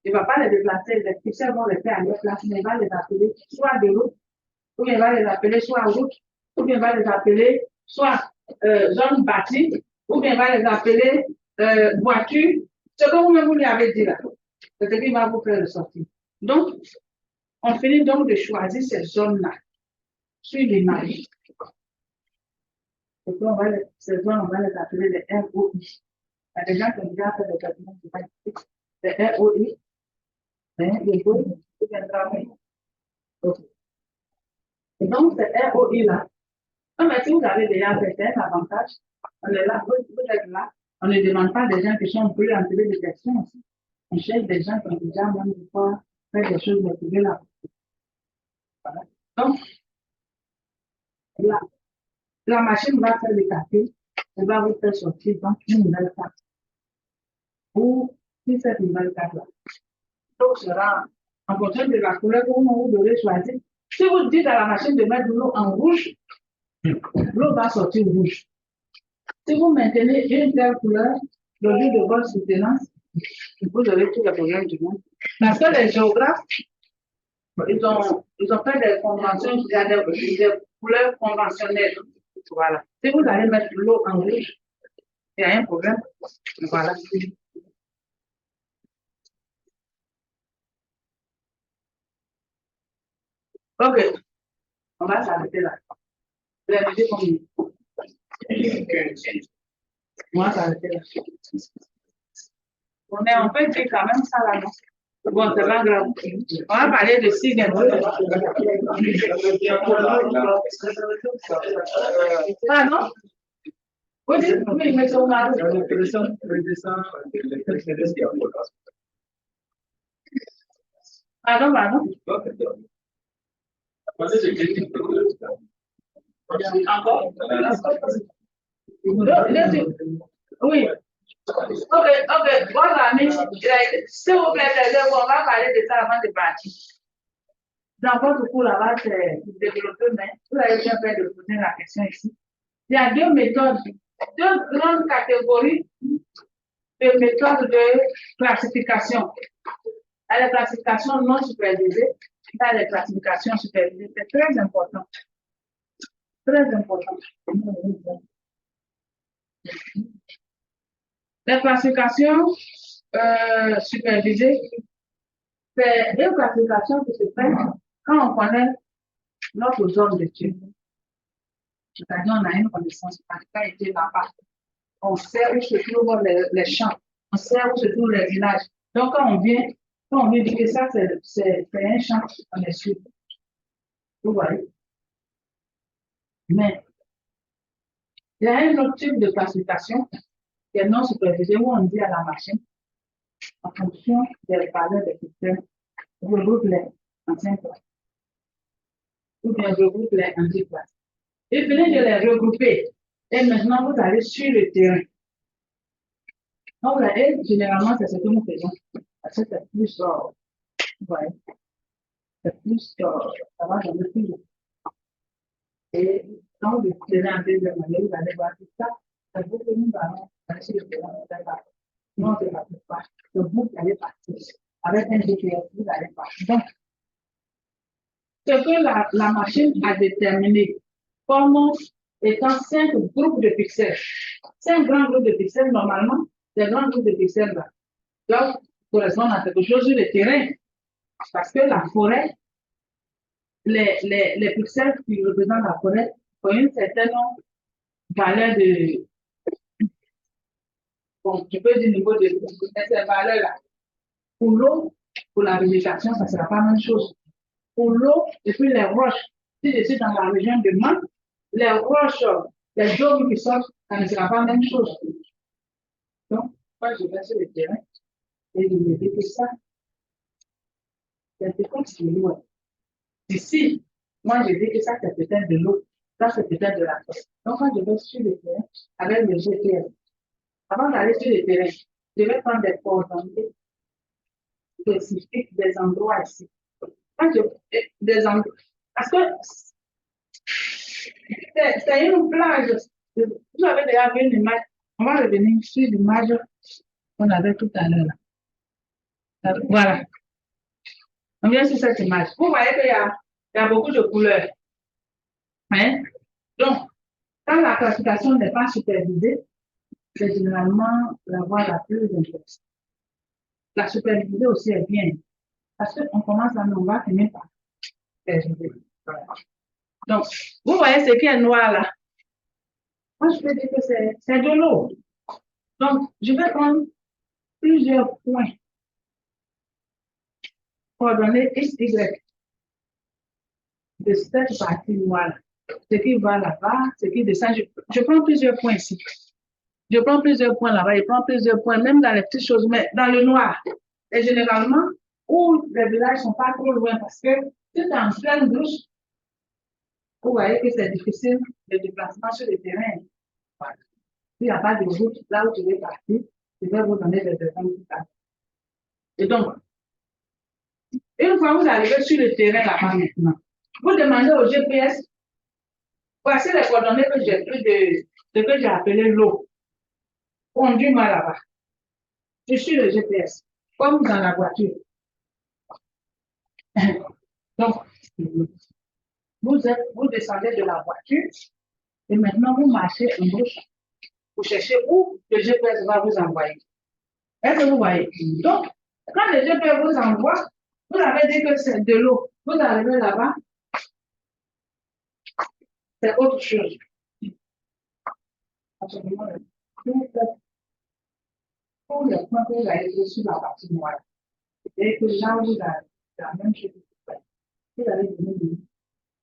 Il ne va pas les déplacer, les pixels vont les faire à leur place, mais il va les appeler soit de route, ou bien il va les appeler soit route, ou bien il va les appeler soit zone bâtie, ou bien il va les appeler voiture. Ce que vous-même vous lui avez dit là, c'est ce qu'il va vous faire ressortir. Donc, on finit donc de choisir ces zones-là sur l'image. Et puis, ces zones, on va les appeler les ROI. Il y a des gens qui ont déjà fait des traitements sémantiques. Les ROI, les ROI, qui viendra. Et donc, ces ROI-là, si vous avez déjà fait un avantage, on est là, vous êtes là, on ne demande pas des gens qui sont plus entourés de questions aussi. On cherche des gens qui ont déjà même une fois fait des choses de trouver là. Voilà. Donc, là, la machine va faire le calcul, elle va vous faire sortir donc une nouvelle carte. Ou si cette nouvelle carte-là. Donc, sera en fonction de la couleur que vous devez choisir. Si vous dites à la machine de mettre de l'eau en rouge, l'eau va sortir rouge. Si vous maintenez une telle couleur, le jour de votre soutenance, vous aurez tous les problèmes du monde. Parce que les géographes, ils ont fait des conventions, il y a des couleurs conventionnelles. Voilà. Si vous allez mettre l'eau en rouge, il y a un problème. Voilà. Ok. On va s'arrêter là. Vous avez dit combien? On va s'arrêter là. Mais on peut dire quand même ça là, non? Bon, c'est pas grave. On va parler de SIG un peu. Ah non? Oui, mais c'est au mari. Pardon, pardon. Encore? Oui. Ok. Voilà, mais s'il vous plaît, on va parler de ça avant de partir. Dans votre cours là-bas, c'est développé, mais vous avez bien fait de poser la question ici. Il y a deux méthodes, deux grandes catégories de méthodes de classification. Il y a les classifications non supervisées, il y a les classifications supervisées. C'est très important. Très important. Les classifications supervisées, c'est une classification qui se fait quand on connaît notre zone d'étude. C'est-à-dire, on a une connaissance pratique, là-bas. On sait où se trouvent les champs. On sert où se trouvent les villages. Donc, quand on vient dire que ça, c'est un champ, on est sûr. Vous voyez. Mais il y a un autre type de classification qui est non supervisée où on dit à la machine, en fonction des valeurs des systèmes, regroupe les anciennes classes ou bien regroupe les antiques classes. Et venez de les regrouper. Et maintenant, vous allez sur le terrain. Donc, généralement, c'est ce que nous faisons. Parce que c'est plus, ouais, c'est plus, ça va dans le plus. Et quand vous prenez un peu de manière, vous allez voir tout ça. C'est vous que nous allons aller sur le terrain. Non, c'est pas tout ça. Le bout, allez partir. Avec un GPS, vous allez partir. Donc, ce que la machine a déterminé comme étant 5 groupes de pixels. 5 grands groupes de pixels, normalement, ces grands groupes de pixels là, doivent correspondre à quelque chose sur le terrain. Parce que la forêt, les pixels qui représentent la forêt ont une certaine valeur de, bon, je peux dire niveau de ces valeurs-là. Pour l'eau, pour la végétation, ça ne sera pas la même chose. Pour l'eau, et puis les roches, si je suis dans la région de Man, les roches, les dômes qui sortent, ça ne sera pas la même chose. Donc, moi, je vais sur le terrain et je me dis que ça, c'est peut-être de l'eau. Ici, moi, je dis que ça, c'est peut-être de l'eau. Ça, c'est peut-être de la forêt. Donc, quand je vais sur le terrain avec le GPS, avant d'aller sur le terrain, je vais prendre des coordonnées spécifiques des endroits ici. Quand des endroits, parce que c'est une plage. Vous avez déjà vu une image. On va revenir sur l'image qu'on avait tout à l'heure. Voilà. On vient sur cette image. Vous voyez qu'il y a beaucoup de couleurs. Hein? Donc, quand la classification n'est pas supervisée, c'est généralement la voie la plus intéressante. La supervisée aussi est bien. Parce qu'on commence à nous voir finir par superviser. Donc, vous voyez ce qui est noir là. Moi, je peux dire que c'est de l'eau. Donc, je vais prendre plusieurs points coordonnées X, Y de cette partie noire. Ce qui va là-bas, ce qui descend. Je prends plusieurs points ici. Je prends plusieurs points là-bas, je prends plusieurs points, même dans les petites choses, mais dans le noir. Et généralement, où les villages ne sont pas trop loin parce que si c'est en pleine douche, vous voyez que c'est difficile le déplacement sur le terrain. Voilà. S'il n'y a pas de route, là où tu veux partir, je vais vous donner des exemples tout à l'heure. Et donc, une fois que vous arrivez sur le terrain là-bas maintenant, vous demandez au GPS, voici les coordonnées que j'ai prises de ce que j'ai appelé l'eau. Conduis-moi là-bas. Je suis le GPS, comme dans la voiture. Donc, vous descendez de la voiture et maintenant vous marchez en gauche. Vous cherchez où le GPS va vous envoyer. Est-ce que vous voyez? Donc, quand le GPS vous envoie, vous avez dit que c'est de l'eau. Vous arrivez là-bas, c'est autre chose. Absolument. Pour les points que vous avez sur la partie noire, et que là où vous avez la même chose. Vous avez donné le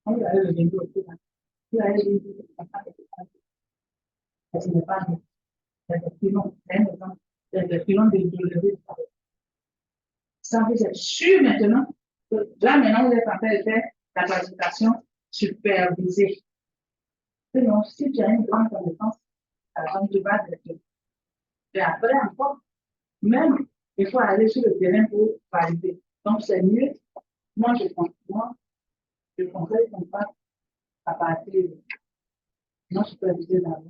vous avez le niveau aussi. Vous avez le niveau ce n'est pas des filons, des filons de ça vous êtes sûr maintenant que là maintenant vous êtes en train de faire la classification supervisée. Sinon, si tu as une grande connaissance, tu vas te et après encore, même, il faut aller sur le terrain pour valider. Donc, c'est mieux. Moi, je conseille qu'on fasse à partir de non supervisé d'abord.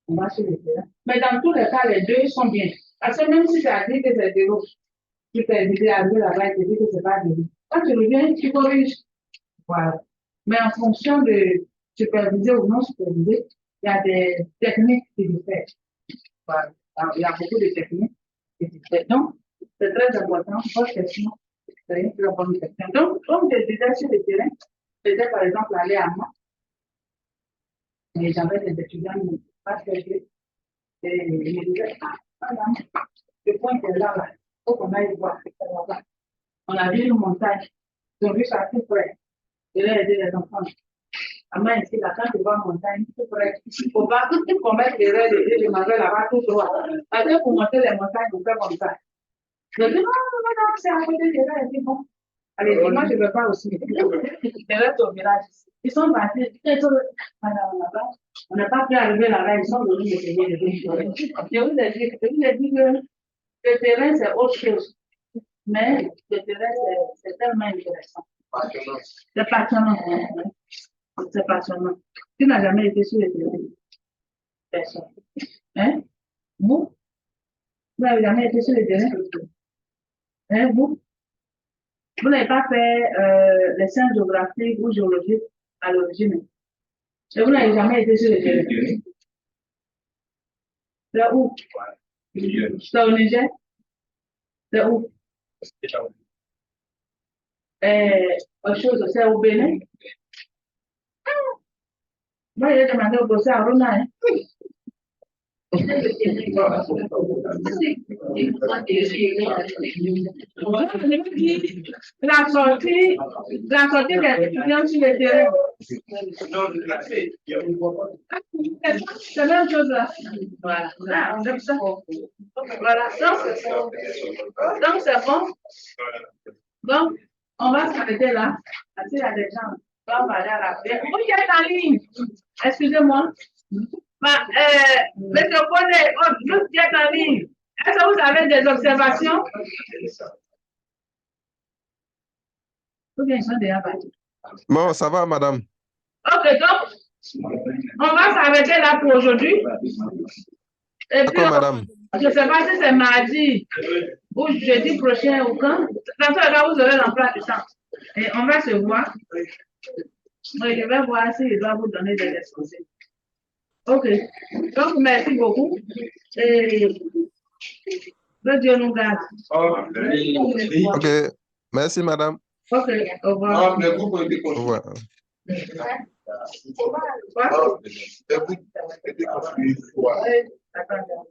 On va sur le terrain. Mais dans tous les cas, les deux sont bien. Parce que même si tu as dit que c'est de l'eau, supervisé, arrivé là-bas et te dit que c'est pas de l'eau. Quand tu reviens, tu corriges. Voilà. Mais en fonction de supervisé ou non supervisé, il y a des techniques qui diffèrent. Voilà. Alors, il y a beaucoup de techniques qui diffèrent. Donc, c'est très important. Votre question, c'est une très bonne question. Donc, comme je disais sur le terrain, j'étais par exemple allé à moi, et j'avais des étudiants qui pas très et ils me disaient, ah, madame, Le point est là, là. Il faut qu'on aille voir. On a vu une montagne. Ils ont vu ça tout près. Et là, aider les enfants. Maman, ici, là, quand tu vois une montagne, tout près. Il ne faut pas qu'on mette les rêves et les manger là-bas tout droit. Parce que pour monter les montagnes, on fait comme ça. Je dis, non, c'est à côté des rêves. C'est bon. Allez, moi, je ne veux pas aussi. Les rêves au village. Ils sont partis. Là-bas. On n'a pas pu arriver là-bas. Ils sont venus me payer le billet. Je vous ai dit que le terrain, c'est autre chose. Mais le terrain, c'est tellement intéressant. C'est passionnant. C'est passionnant. Tu n'as jamais été sur le terrain? Personne. Hein? Vous? Vous n'avez jamais été sur le terrain? Hein, vous? Vous n'avez pas fait les sciences géographiques ou géologiques à l'origine? Et vous n'avez jamais été sur le terrain? C'est où? C'est au Niger? C'est où? Autre chose, c'est au Bénin? Moi, j'ai demandé au boss à Rona. Hein? La sortie des étudiants sur le terrain. C'est la même chose là. Voilà. Ah, on aime ça. Voilà. Donc c'est bon. Donc, on va s'arrêter là. Parce qu'il y a des gens. On va aller à la paix. Vous qui êtes en ligne. Excusez-moi. Monsieur Bonnet, vous qui êtes en ligne. Est-ce que vous avez des observations? Ou bien ils sont déjà partis? Bon, ça va, madame. Ok, donc, on va s'arrêter là pour aujourd'hui. Et puis, D'accord, madame. je ne sais pas si c'est mardi ou jeudi prochain ou quand. Dans tous les cas, vous aurez l'emploi du temps. Et on va se voir. Et je vais voir s'il doit vous donner des exposés. Ok. Donc, merci beaucoup. Et que Dieu nous garde. Ok. Merci, madame. Ok, au revoir. Au revoir. Attends.